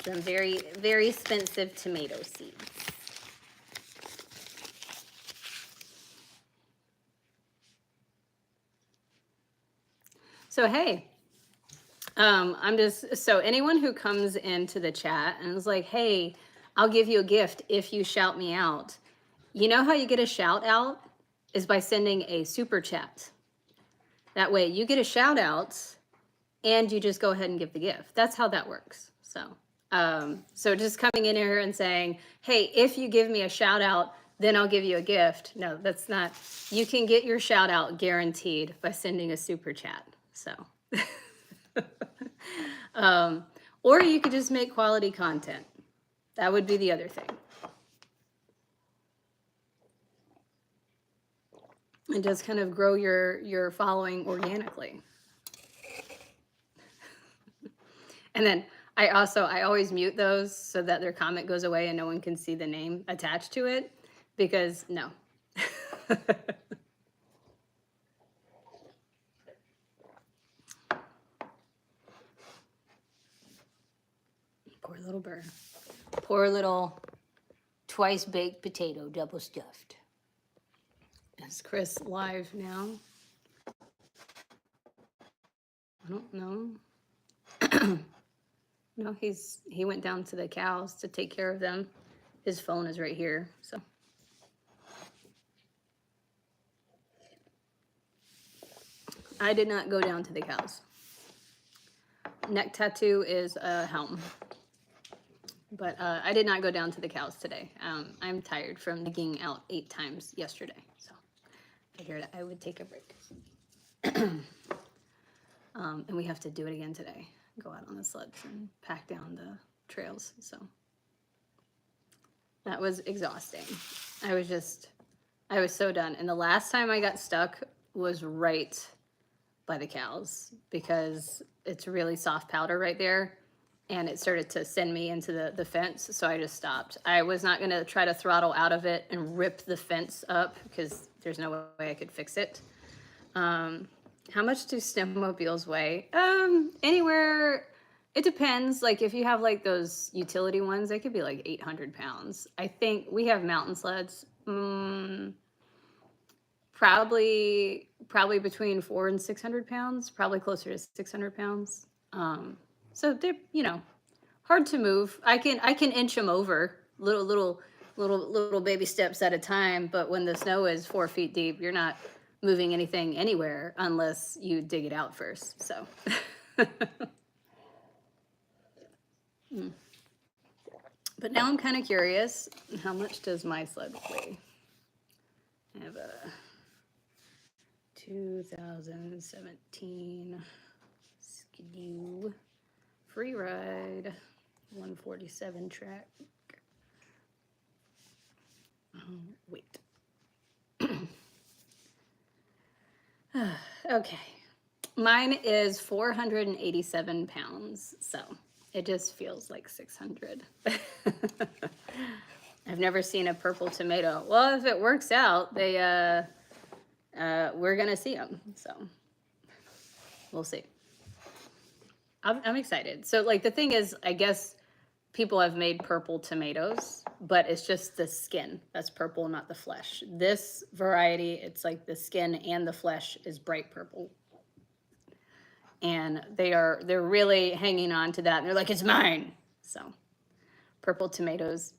some very, very expensive tomato seeds. So, hey, so anyone who comes into the chat and is like, hey, I'll give you a gift if you shout me out. You know how you get a shout out is by sending a super chat. That way you get a shout out and you just go ahead and give the gift. That's how that works. So just coming in here and saying, hey, if you give me a shout out, then I'll give you a gift. No, that's not. You can get your shout out guaranteed by sending a super chat. So, or you could just make quality content. That would be the other thing. And just kind of grow your following organically. And then I always mute those so that their comment goes away and no one can see the name attached to it, because no. Poor little Burr. Poor little twice baked potato, double stuffed. Is Chris live now? I don't know. No, he went down to the cows to take care of them. His phone is right here, so. I did not go down to the cows. Neck tattoo is a helm. But I did not go down to the cows today. I'm tired from digging out 8 times yesterday, so I figured I would take a break. And we have to do it again today. Go out on the sleds and pack down the trails. So that was exhausting. I was so done. And the last time I got stuck was right by the cows, because it's really soft powder right there. And it started to send me into the fence, so I just stopped. I was not gonna try to throttle out of it and rip the fence up, because there's no way I could fix it. How much do snowmobiles weigh? Anywhere, it depends. Like if you have like those utility ones, they could be like 800 pounds. I think we have mountain sleds, probably between 400 and 600 pounds, probably closer to 600 pounds. So they're, hard to move. I can inch them over little baby steps at a time. But when the snow is 4 feet deep, you're not moving anything anywhere unless you dig it out first. So. But now I'm kind of curious, how much does my sled weigh? I have a 2017 Skidoo free ride 147 track. Wait. Okay. Mine is 487 pounds, so it just feels like 600. I've never seen a purple tomato. Well, if it works out, we're gonna see them, so we'll see. I'm excited. So, like, the thing is, I guess people have made purple tomatoes, but it's just the skin that's purple, not the flesh. This variety, it's like the skin and the flesh is bright purple. And they're really hanging on to that. And they're like, it's mine. So purple tomatoes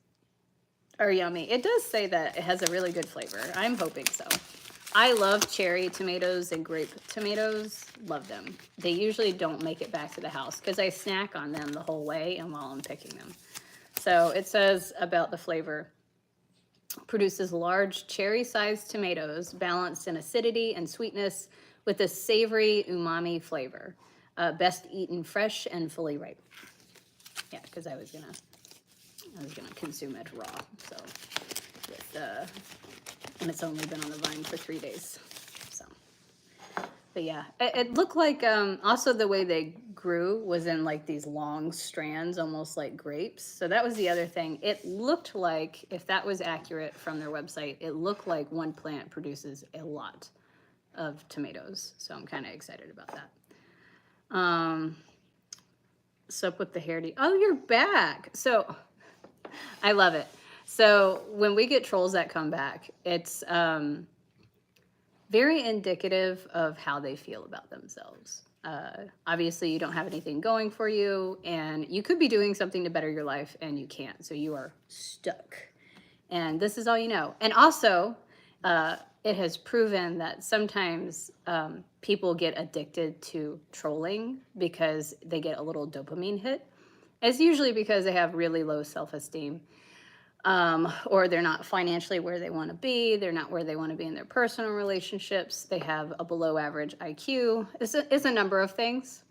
are yummy. It does say that it has a really good flavor. I'm hoping so. I love cherry tomatoes and grape tomatoes. Love them. They usually don't make it back to the house because I snack on them the whole way and while I'm picking them. So it says about the flavor. Produces large cherry-sized tomatoes balanced in acidity and sweetness with a savory umami flavor. Best eaten fresh and fully ripe. Yeah, because I was gonna consume it raw. So with and it's only been on the vine for 3 days. So, but yeah, it looked like also the way they grew was in like these long strands, almost like grapes. So that was the other thing. It looked like, if that was accurate from their website, it looked like one plant produces a lot of tomatoes. So I'm kind of excited about that. Sup with the hairdy. Oh, you're back. So I love it. So when we get trolls that come back, it's very indicative of how they feel about themselves. Obviously, you don't have anything going for you, and you could be doing something to better your life, and you can't. So you are stuck. And this is all you know. And also, it has proven that sometimes people get addicted to trolling because they get a little dopamine hit. It's usually because they have really low self-esteem. Or they're not financially where they want to be. They're not where they want to be in their personal relationships. They have a below average IQ. It's a number of things.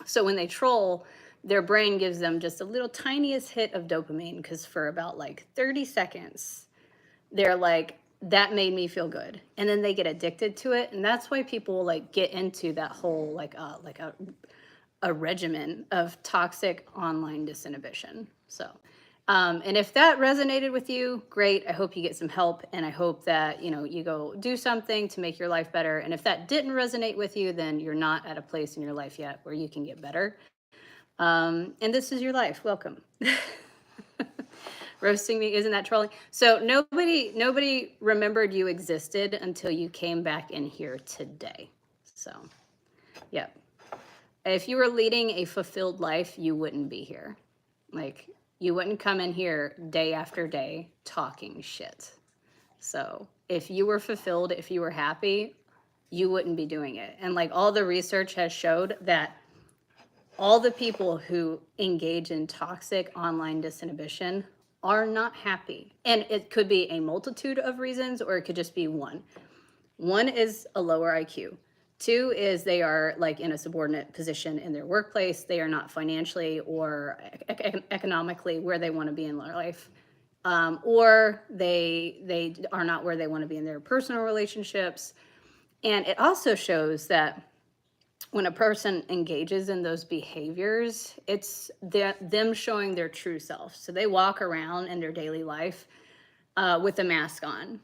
So when they troll, their brain gives them just a little tiniest hit of dopamine because for about like 30 seconds, they're like, that made me feel good. And then they get addicted to it. And that's why people like get into that whole like a regimen of toxic online disinhibition. So and if that resonated with you, great. I hope you get some help, and I hope that you go do something to make your life better. And if that didn't resonate with you, then you're not at a place in your life yet where you can get better. And this is your life. Welcome. Roasting me, isn't that trolling? So nobody remembered you existed until you came back in here today. So, yeah. If you were leading a fulfilled life, you wouldn't be here. Like, you wouldn't come in here day after day talking shit. So if you were fulfilled, if you were happy, you wouldn't be doing it. And like all the research has showed that all the people who engage in toxic online disinhibition are not happy. And it could be a multitude of reasons, or it could just be one. One is a lower IQ. Two is they are like in a subordinate position in their workplace. They are not financially or economically where they want to be in their life. Or they are not where they want to be in their personal relationships. And it also shows that when a person engages in those behaviors, it's them showing their true self. So they walk around in their daily life with a mask on.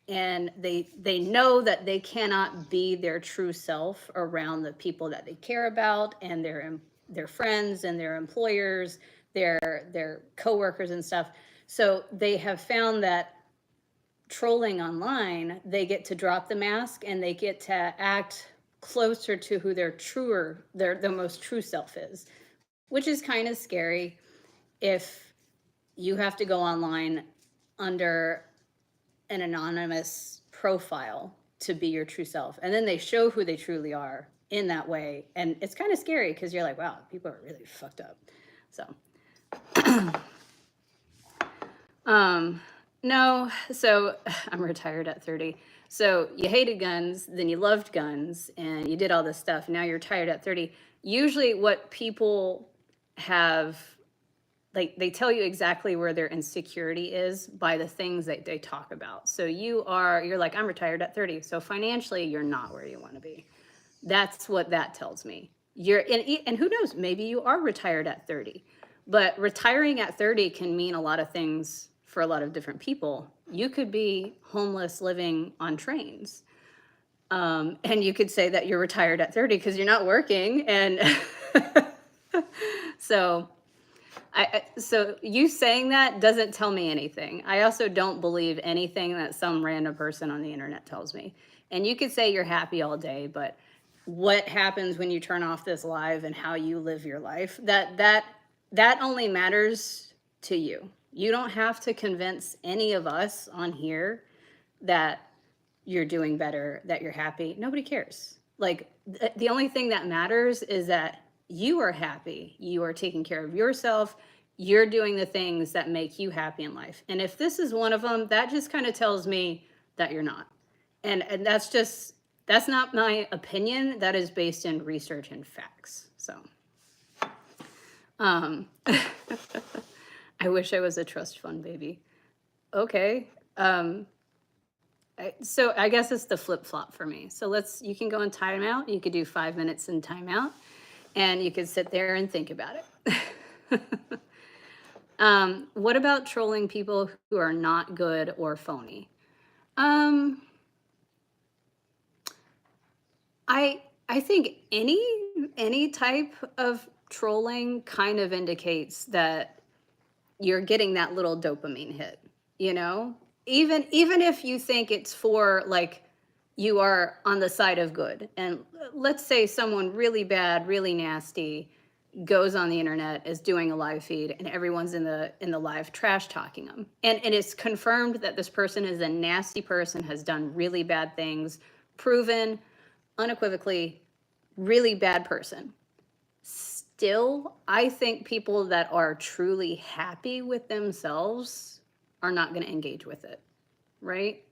And they know that they cannot be their true self around the people that they care about and their friends and their employers, their coworkers and stuff. So they have found that trolling online, they get to drop the mask and they get to act closer to who their most true self is, which is kind of scary if you have to go online under an anonymous profile to be your true self. And then they show who they truly are in that way. And it's kind of scary because you're like, wow, people are really fucked up. So No, so I'm retired at 30. So you hated guns, then you loved guns, and you did all this stuff. Now you're retired at 30. Usually, what people have, like, they tell you exactly where their insecurity is by the things that they talk about. So you're like, I'm retired at 30. So financially, you're not where you want to be. That's what that tells me. And who knows, maybe you are retired at 30. But retiring at 30 can mean a lot of things for a lot of different people. You could be homeless living on trains. And you could say that you're retired at 30 because you're not working. And so so you saying that doesn't tell me anything. I also don't believe anything that some random person on the internet tells me. And you could say you're happy all day, but what happens when you turn off this live and how you live your life, that only matters to you. You don't have to convince any of us on here that you're doing better, that you're happy. Nobody cares. Like, the only thing that matters is that you are happy. You are taking care of yourself. You're doing the things that make you happy in life. And if this is one of them, that just kind of tells me that you're not. And that's not my opinion. That is based in research and facts. So, I wish I was a trust fund baby. Okay. So I guess it's the flip flop for me. So you can go in timeout. You could do 5 minutes in timeout, and you could sit there and think about it. What about trolling people who are not good or phony? I think any type of trolling kind of indicates that you're getting that little dopamine hit, you know? Even if you think it's for, like, you are on the side of good. And let's say someone really bad, really nasty goes on the internet, is doing a live feed, and everyone's in the live trash talking them. And it's confirmed that this person is a nasty person, has done really bad things, proven unequivocally really bad person. Still, I think people that are truly happy with themselves are not going to engage with it, right?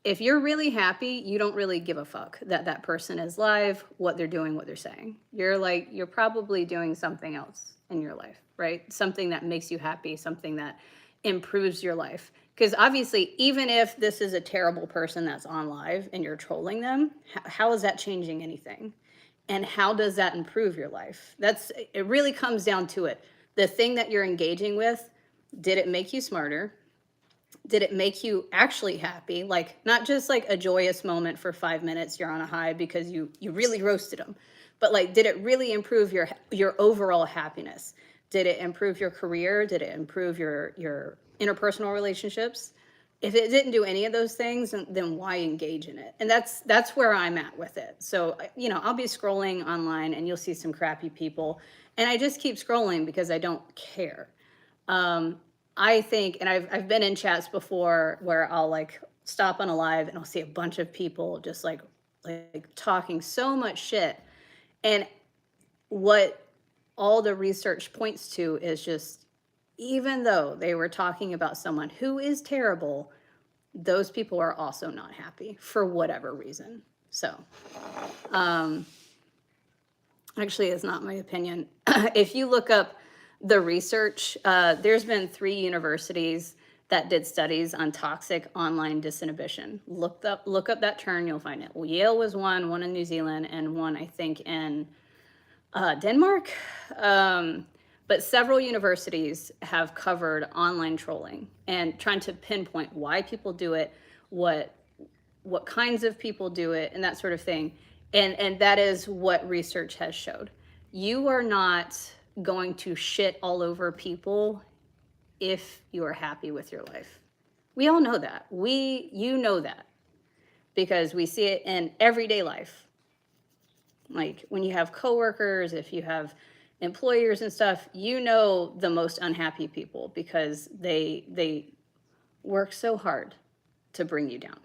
If you're really happy, you don't really give a fuck that person is live, what they're doing, what they're saying. You're probably doing something else in your life, right? Something that makes you happy, something that improves your life. Because obviously, even if this is a terrible person that's on live and you're trolling them, how is that changing anything? And how does that improve your life? It really comes down to it. The thing that you're engaging with, did it make you smarter? Did it make you actually happy? Like, not just like a joyous moment for 5 minutes, you're on a high because you really roasted them, but like, did it really improve your overall happiness? Did it improve your career? Did it improve your interpersonal relationships? If it didn't do any of those things, then why engage in it? And that's where I'm at with it. So, I'll be scrolling online and you'll see some crappy people, and I just keep scrolling because I don't care. I think, and I've been in chats before where I'll like stop on a live and I'll see a bunch of people just like talking so much shit. And what all the research points to is just, even though they were talking about someone who is terrible, those people are also not happy for whatever reason. So, actually, it's not my opinion. If you look up the research, there's been 3 universities that did studies on toxic online disinhibition. Look up that term, you'll find it. Well, Yale was one in New Zealand, and one, I think, in Denmark. But several universities have covered online trolling and trying to pinpoint why people do it, what kinds of people do it, and that sort of thing. And that is what research has showed. You are not going to shit all over people if you are happy with your life. We all know that. You know that because we see it in everyday life. Like when you have coworkers, if you have employers and stuff, the most unhappy people because they work so hard to bring you down,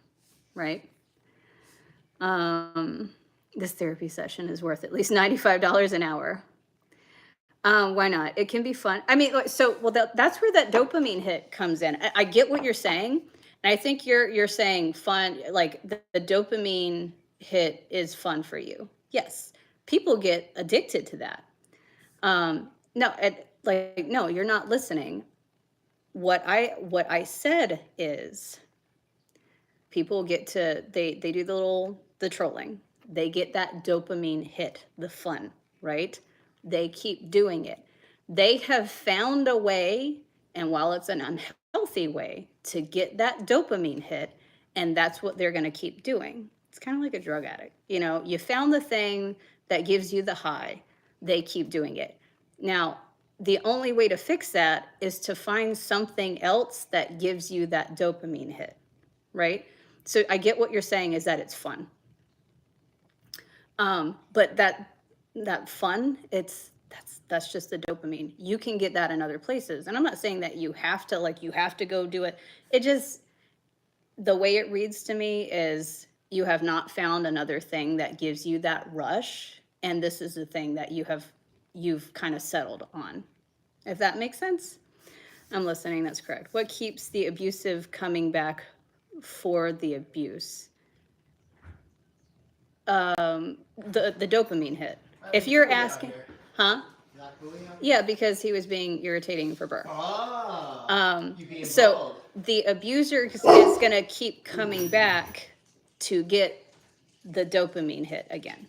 right? This therapy session is worth at least $95 an hour. Why not? It can be fun. I mean, so well, that's where that dopamine hit comes in. I get what you're saying, and I think you're saying fun, like the dopamine hit is fun for you. Yes, people get addicted to that. No, like no, you're not listening. What I said is people get to they do the trolling. They get that dopamine hit, the fun, right? They keep doing it. They have found a way, and while it's an unhealthy way, to get that dopamine hit, and that's what they're going to keep doing. It's kind of like a drug addict. You know, you found the thing that gives you the high, they keep doing it. Now, the only way to fix that is to find something else that gives you that dopamine hit, right? So I get what you're saying is that it's fun. But that fun, that's just the dopamine. You can get that in other places. And I'm not saying that you have to go do it. It just, the way it reads to me is you have not found another thing that gives you that rush. And this is the thing that you've kind of settled on. If that makes sense? I'm listening, that's correct. What keeps the abusive coming back for the abuse? The dopamine hit. If you're asking, huh? Yeah, because he was being irritating for Burr. So the abuser is going to keep coming back to get the dopamine hit again.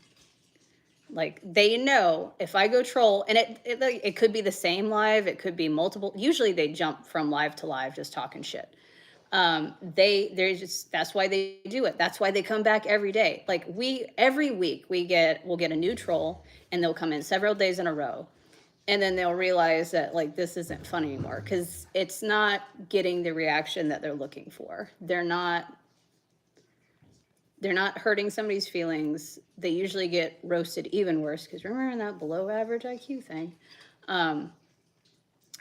Like they know if I go troll, and it could be the same live, it could be multiple. Usually they jump from live to live, just talking shit. That's why they do it. That's why they come back every day. Like every week we'll get a new troll, and they'll come in several days in a row, and then they'll realize that like this isn't fun anymore because it's not getting the reaction that they're looking for. They're not hurting somebody's feelings. They usually get roasted even worse because remember that below average IQ thing.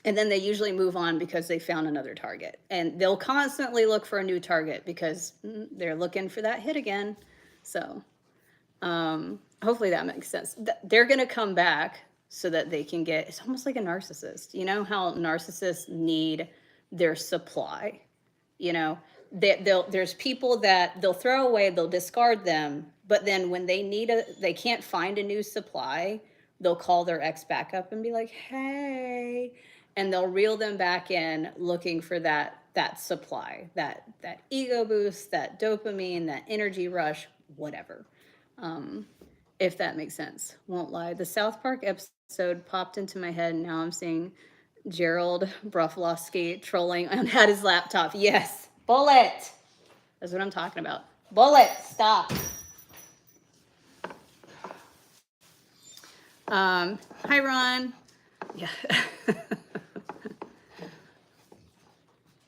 And then they usually move on because they found another target. And they'll constantly look for a new target because they're looking for that hit again. So hopefully that makes sense. They're going to come back so that they can get, it's almost like a narcissist. You know how narcissists need their supply? You know, there's people that they'll throw away, they'll discard them. But then when they can't find a new supply, they'll call their ex back up and be like, hey, and they'll reel them back in looking for that supply, that ego boost, that dopamine, that energy rush, whatever. If that makes sense. Won't lie. The South Park episode popped into my head, and now I'm seeing Gerald Broflovsky trolling and had his laptop. Yes. Bullet. That's what I'm talking about. Bullet. Stop. Hi, Ron. Yeah.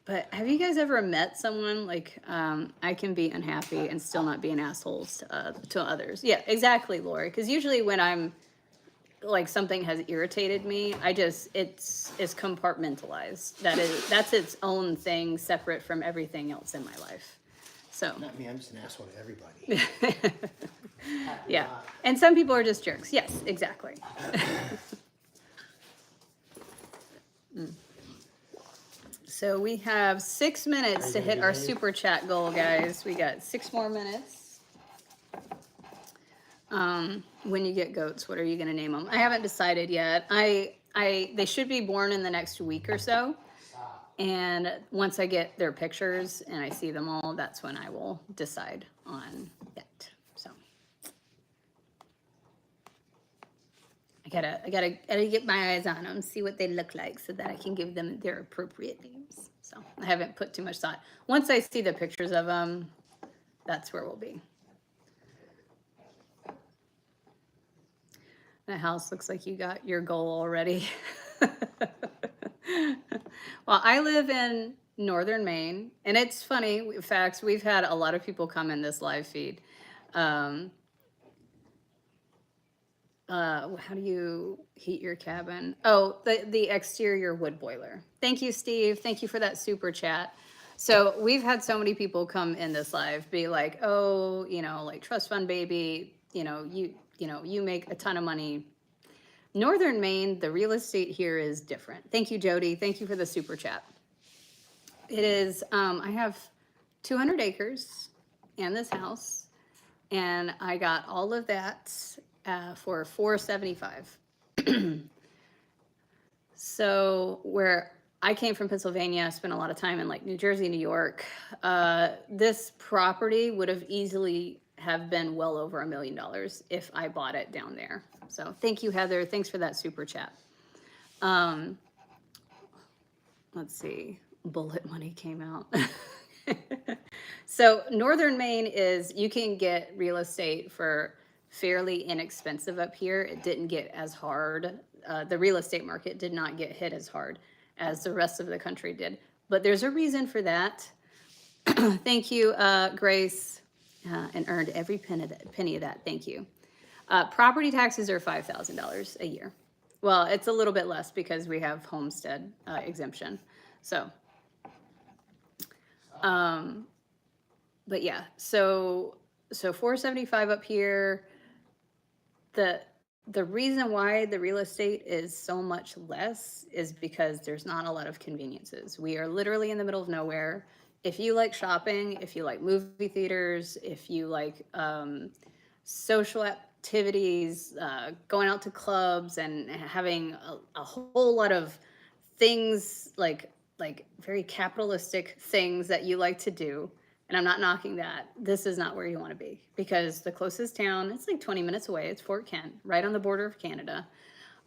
But have you guys ever met someone like I can be unhappy and still not be an asshole to others? Yeah, exactly, Lori. Because usually when I'm like something has irritated me, it's compartmentalized. That's its own thing, separate from everything else in my life. So not me. I'm just an asshole to everybody. Yeah, and some people are just jerks. Yes, exactly. So we have 6 minutes to hit our super chat goal, guys. We got 6 more minutes. When you get goats, what are you going to name them? I haven't decided yet. They should be born in the next week or so. And once I get their pictures and I see them all, that's when I will decide on that. So I gotta get my eyes on them, see what they look like so that I can give them their appropriate names. So I haven't put too much thought. Once I see the pictures of them, that's where we'll be. The house looks like you got your goal already. Well, I live in northern Maine, and it's funny. In fact, we've had a lot of people come in this live feed. How do you heat your cabin? Oh, the exterior wood boiler. Thank you, Steve. Thank you for that super chat. So we've had so many people come in this live be like, oh, like trust fund baby, you make a ton of money. Northern Maine, the real estate here is different. Thank you, Jody. Thank you for the super chat. It is, I have 200 acres and this house, and I got all of that for $475. So where I came from Pennsylvania, I spent a lot of time in like New Jersey, New York. This property would have easily have been well over $1 million if I bought it down there. So thank you, Heather. Thanks for that super chat. Let's see. Bullet money came out. So Northern Maine is, you can get real estate for fairly inexpensive up here. It didn't get as hard. The real estate market did not get hit as hard as the rest of the country did. But there's a reason for that. Thank you, Grace, and earned every penny of that. Thank you. Property taxes are $5,000 a year. Well, it's a little bit less because we have homestead exemption. So, but yeah, so $475 up here. The reason why the real estate is so much less is because there's not a lot of conveniences. We are literally in the middle of nowhere. If you like shopping, if you like movie theaters, if you like social activities, going out to clubs and having a whole lot of things like very capitalistic things that you like to do, and I'm not knocking that, this is not where you want to be, because the closest town, it's like 20 minutes away, it's Fort Kent, right on the border of Canada.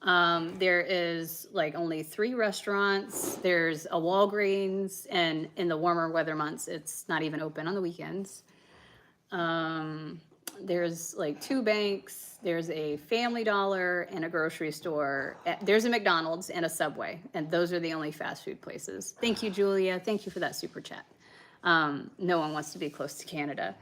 There is like only 3 restaurants, there's a Walgreens, and in the warmer weather months, it's not even open on the weekends. There's like 2 banks, there's a Family Dollar and a grocery store. There's a McDonald's and a Subway, and those are the only fast food places. Thank you, Julia. Thank you for that super chat. No one wants to be close to Canada.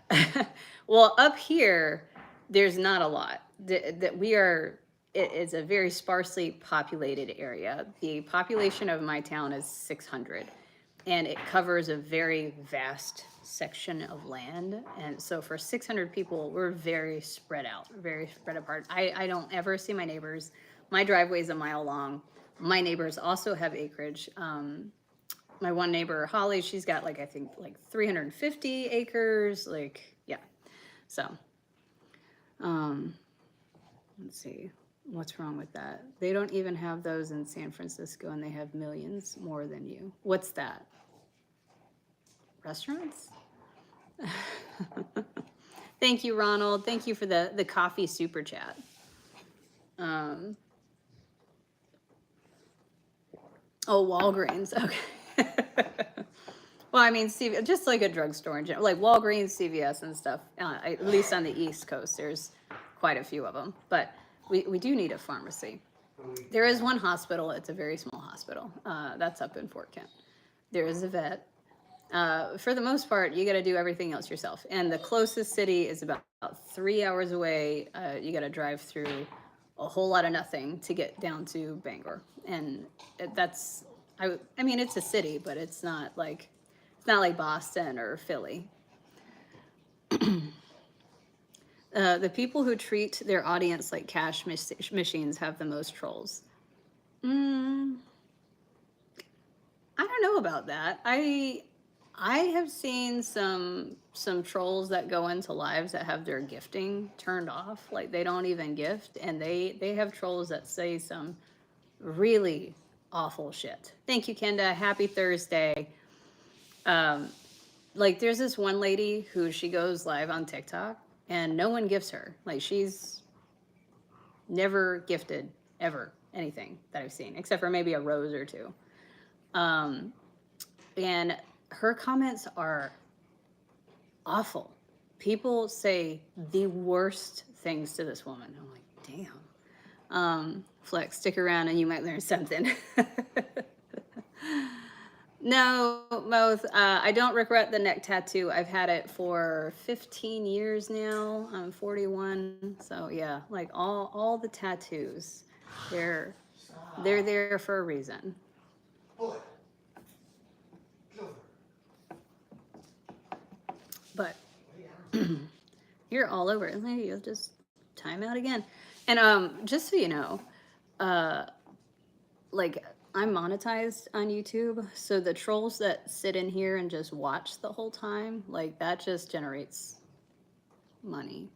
Well, up here, there's not a lot. It's a very sparsely populated area. The population of my town is 600, and it covers a very vast section of land. And so for 600 people, we're very spread out, very spread apart. I don't ever see my neighbors. My driveway is a mile long. My neighbors also have acreage. My one neighbor, Holly, she's got like, I think like 350 acres, like, yeah. So, let's see, what's wrong with that? They don't even have those in San Francisco, and they have millions more than you. What's that? Restaurants? Thank you, Ronald. Thank you for the coffee super chat. Oh, Walgreens, okay. Well, I mean, just like a drugstore in general, like Walgreens, CVS and stuff, at least on the East Coast, there's quite a few of them. But we do need a pharmacy. There is one hospital. It's a very small hospital. That's up in Fort Kent. There is a vet. For the most part, you got to do everything else yourself. And the closest city is about 3 hours away. You got to drive through a whole lot of nothing to get down to Bangor. And that's, I mean, it's a city, but it's not like Boston or Philly. The people who treat their audience like cash machines have the most trolls. I don't know about that. I have seen some trolls that go into lives that have their gifting turned off, like they don't even gift, and they have trolls that say some really awful shit. Thank you, Kenda. Happy Thursday. Like there's this one lady who she goes live on TikTok and no one gifts her. Like she's never gifted ever anything that I've seen, except for maybe a rose or 2. And her comments are awful. People say the worst things to this woman. I'm like, damn. Flex, stick around and you might learn something. No, Moth, I don't regret the neck tattoo. I've had it for 15 years now. I'm 41. So yeah, like all the tattoos, they're there for a reason. But you're all over it. You'll just time out again. And just so you know, like I'm monetized on YouTube, so the trolls that sit in here and just watch the whole time, like that just generates money.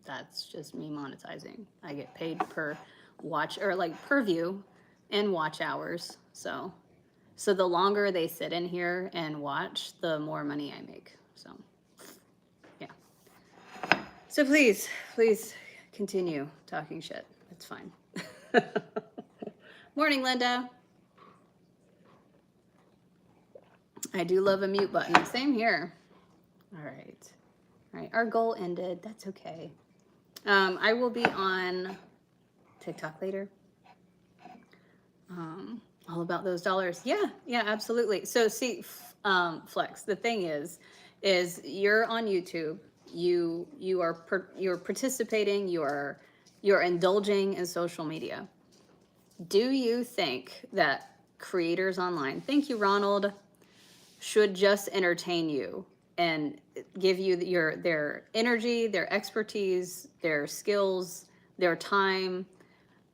That's just me monetizing. I get paid per watch, or like per view and watch hours. So the longer they sit in here and watch, the more money I make. So yeah. So please continue talking shit. It's fine. Morning, Linda. I do love a mute button. Same here. All right. All right. Our goal ended. That's okay. I will be on TikTok later. All about those dollars. Yeah, absolutely. So see, Flex, the thing is you're on YouTube. You're participating. You're indulging in social media. Do you think that creators online, thank you, Ronald, should just entertain you and give you their energy, their expertise, their skills, their time,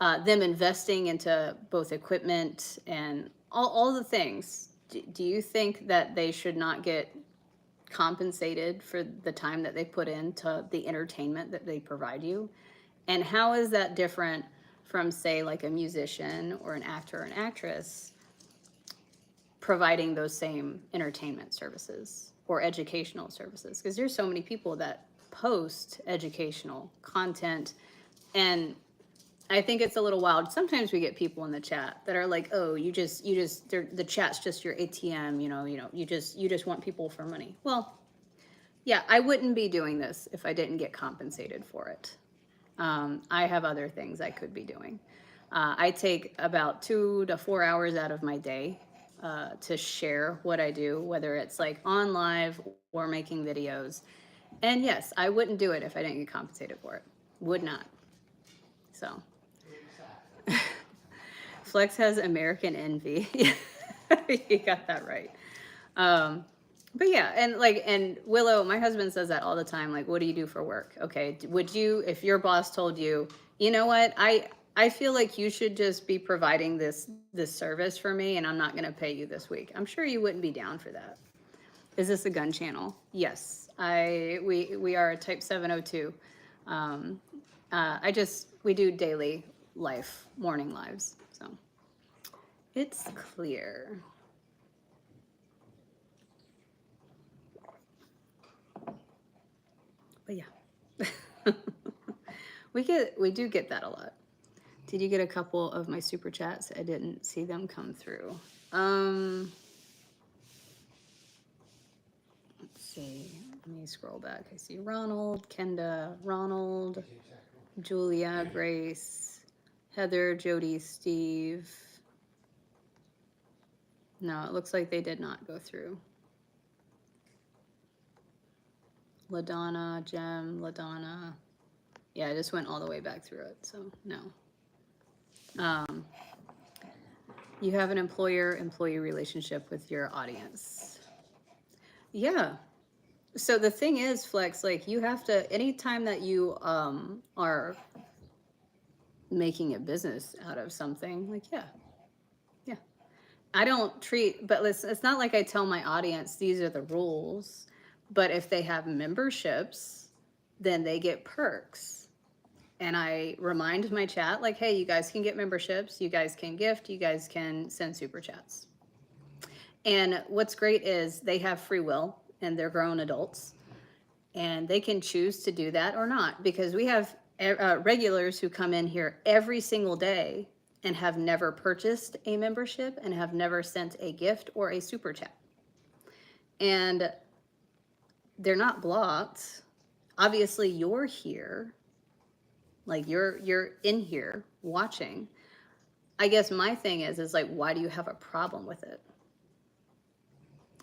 them investing into both equipment and all the things? Do you think that they should not get compensated for the time that they put into the entertainment that they provide you? And how is that different from, say, like a musician or an actor or an actress providing those same entertainment services or educational services? Because there's so many people that post educational content, and I think it's a little wild. Sometimes we get people in the chat that are like, "Oh, the chat's just your ATM, you just want people for money." Well, yeah, I wouldn't be doing this if I didn't get compensated for it. I have other things I could be doing. I take about 2 to 4 hours out of my day to share what I do, whether it's like on live or making videos. And yes, I wouldn't do it if I didn't get compensated for it. Would not. So. Flex has American envy. You got that right. But yeah, and Willow, my husband says that all the time. Like, what do you do for work? Okay, would you, if your boss told you, you know what, I feel like you should just be providing this service for me, and I'm not going to pay you this week, I'm sure you wouldn't be down for that. Is this a gun channel? Yes, we are a type 702. We do daily life morning lives, so it's clear. But yeah, we do get that a lot. Did you get a couple of my super chats? I didn't see them come through. Let's see. Let me scroll back. I see Ronald, Kenda, Ronald, Julia, Grace, Heather, Jody, Steve. No, it looks like they did not go through. LaDonna, Jem, LaDonna. Yeah, I just went all the way back through it, so no. You have an employer-employee relationship with your audience. Yeah. So the thing is, Flex, like you have to, anytime that you are making a business out of something, like, yeah. I don't treat, but it's not like I tell my audience, these are the rules. But if they have memberships, then they get perks. And I remind my chat, like, hey, you guys can get memberships, you guys can gift, you guys can send super chats. And what's great is they have free will and they're grown adults. And they can choose to do that or not, because we have regulars who come in here every single day and have never purchased a membership and have never sent a gift or a super chat. And they're not blocked. Obviously, you're here. Like you're in here watching. I guess my thing is like, why do you have a problem with it?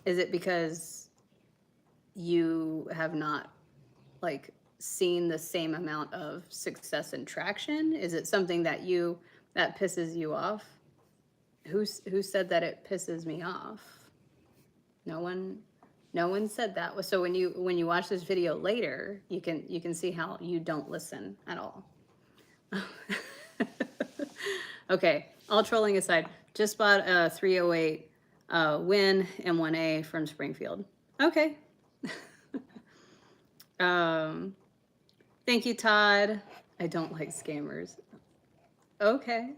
Is it because you have not like seen the same amount of success and traction? Is it something that pisses you off? Who said that it pisses me off? No one said that. So when you watch this video later, you can see how you don't listen at all. Okay, all trolling aside, just bought a 308 Win M1A from Springfield. Okay. Thank you, Todd. I don't like scammers. Okay.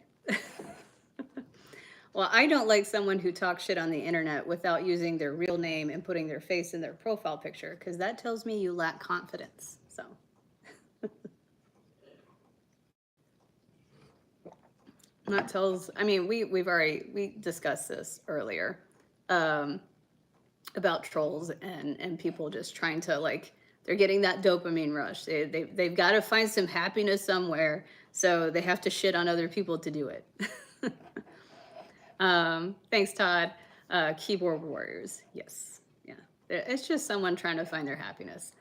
Well, I don't like someone who talks shit on the internet without using their real name and putting their face in their profile picture, because that tells me you lack confidence. So. That tells, I mean, we discussed this earlier, about trolls and people just trying to, like, they're getting that dopamine rush. They've got to find some happiness somewhere, so they have to shit on other people to do it. Thanks, Todd. Keyboard warriors. Yes. Yeah. It's just someone trying to find their happiness.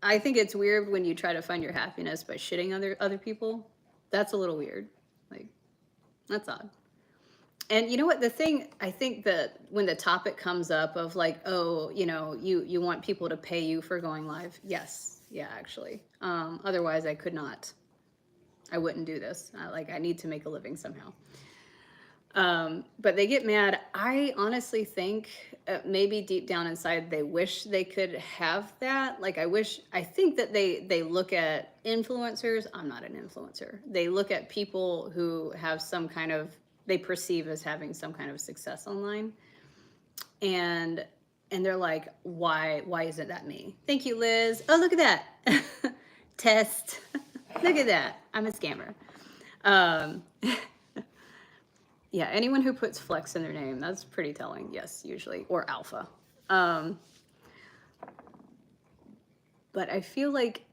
I think it's weird when you try to find your happiness by shitting on other people. That's a little weird. Like, that's odd. And you know what, the thing, I think that when the topic comes up of like, oh, you know, you want people to pay you for going live. Yes. Yeah, actually. Otherwise I wouldn't do this. I need to make a living somehow. But they get mad. I honestly think maybe deep down inside, they wish they could have that. Like, I think that they look at influencers. I'm not an influencer. They look at people who have some kind of, they perceive as having some kind of success online. And they're like, why isn't that me? Thank you, Liz. Oh, look at that. Test. Look at that. I'm a scammer. Yeah, anyone who puts flex in their name, that's pretty telling. Yes, usually, or alpha. But I feel like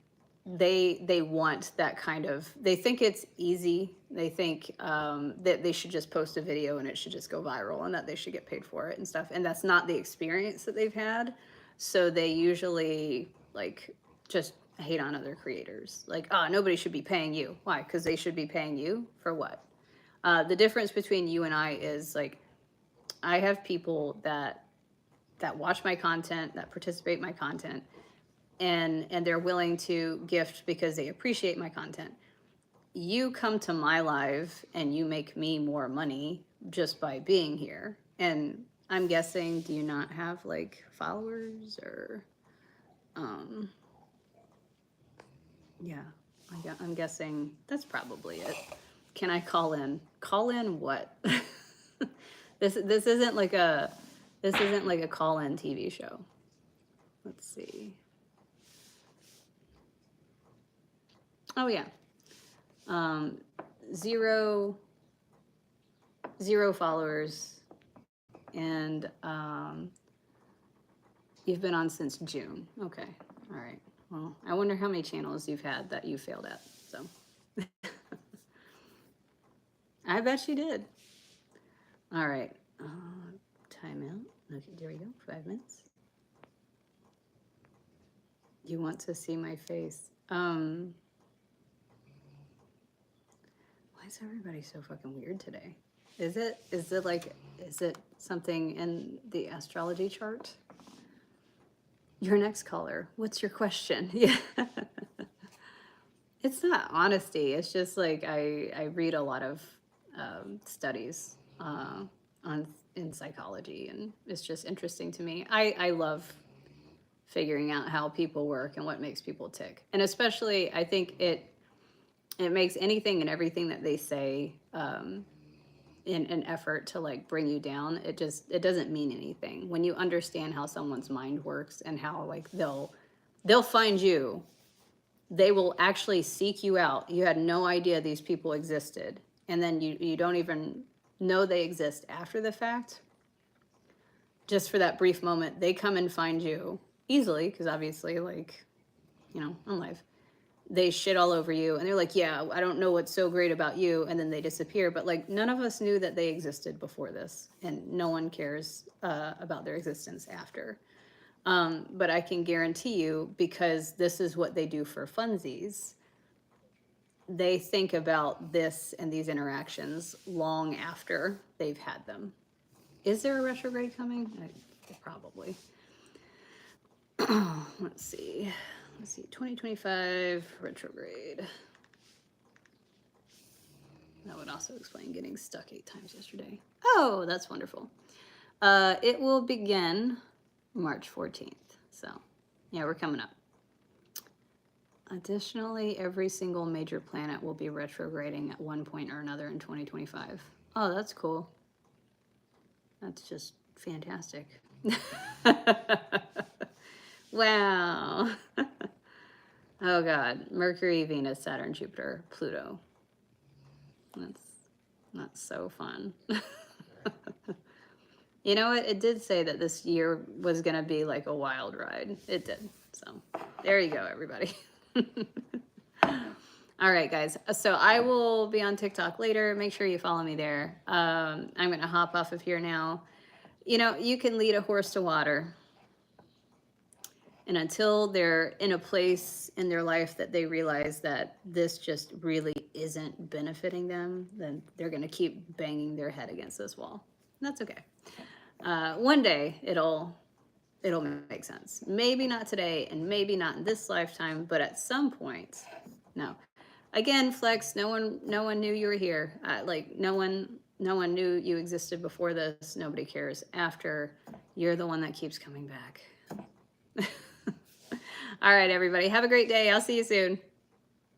they want that kind of, they think it's easy. They think that they should just post a video and it should just go viral and that they should get paid for it and stuff. And that's not the experience that they've had. So they usually like just hate on other creators. Like, oh, nobody should be paying you. Why? Because they should be paying you for what? The difference between you and I is, like, I have people that watch my content, that participate in my content, and they're willing to gift because they appreciate my content. You come to my live and you make me more money just by being here. And I'm guessing, do you not have like followers or, yeah, I'm guessing that's probably it. Can I call in? Call in what? This isn't like a call-in TV show. Let's see. Oh yeah. Zero followers, and you've been on since June. Okay. All right. Well, I wonder how many channels you've had that you failed at. So. I bet she did. All right. Time out. Okay, there we go. 5 minutes. You want to see my face? Why is everybody so fucking weird today? Is it something in the astrology chart? Your next caller. What's your question? Yeah. It's not honesty. It's just like I read a lot of studies in psychology, and it's just interesting to me. I love figuring out how people work and what makes people tick, and especially I think it makes anything and everything that they say in an effort to like bring you down. It doesn't mean anything when you understand how someone's mind works and how like they'll find you. They will actually seek you out. You had no idea these people existed. And then you don't even know they exist after the fact. Just for that brief moment, they come and find you easily, because obviously, like, you know, on live. They shit all over you, and they're like, yeah, I don't know what's so great about you, and then they disappear. But, like, none of us knew that they existed before this, and no one cares about their existence after. But I can guarantee you, because this is what they do for funsies, they think about this and these interactions long after they've had them. Is there a retrograde coming? Probably. Let's see. 2025 retrograde. That would also explain getting stuck 8 times yesterday. Oh, that's wonderful. It will begin March 14th. So, yeah, we're coming up. Additionally, every single major planet will be retrograding at one point or another in 2025. Oh, that's cool. That's just fantastic. Wow. Oh, God. Mercury, Venus, Saturn, Jupiter, Pluto. That's so fun. You know what? It did say that this year was going to be like a wild ride. It did. So there you go, everybody. All right, guys. So I will be on TikTok later. Make sure you follow me there. I'm going to hop off of here now. You know, you can lead a horse to water. And until they're in a place in their life that they realize that this just really isn't benefiting them, then they're going to keep banging their head against this wall. And that's okay. One day it'll make sense. Maybe not today, and maybe not in this lifetime, but at some point. No. Again, Flex, no one knew you were here. Like no one knew you existed before this. Nobody cares after. You're the one that keeps coming back. All right, everybody. Have a great day. I'll see you soon.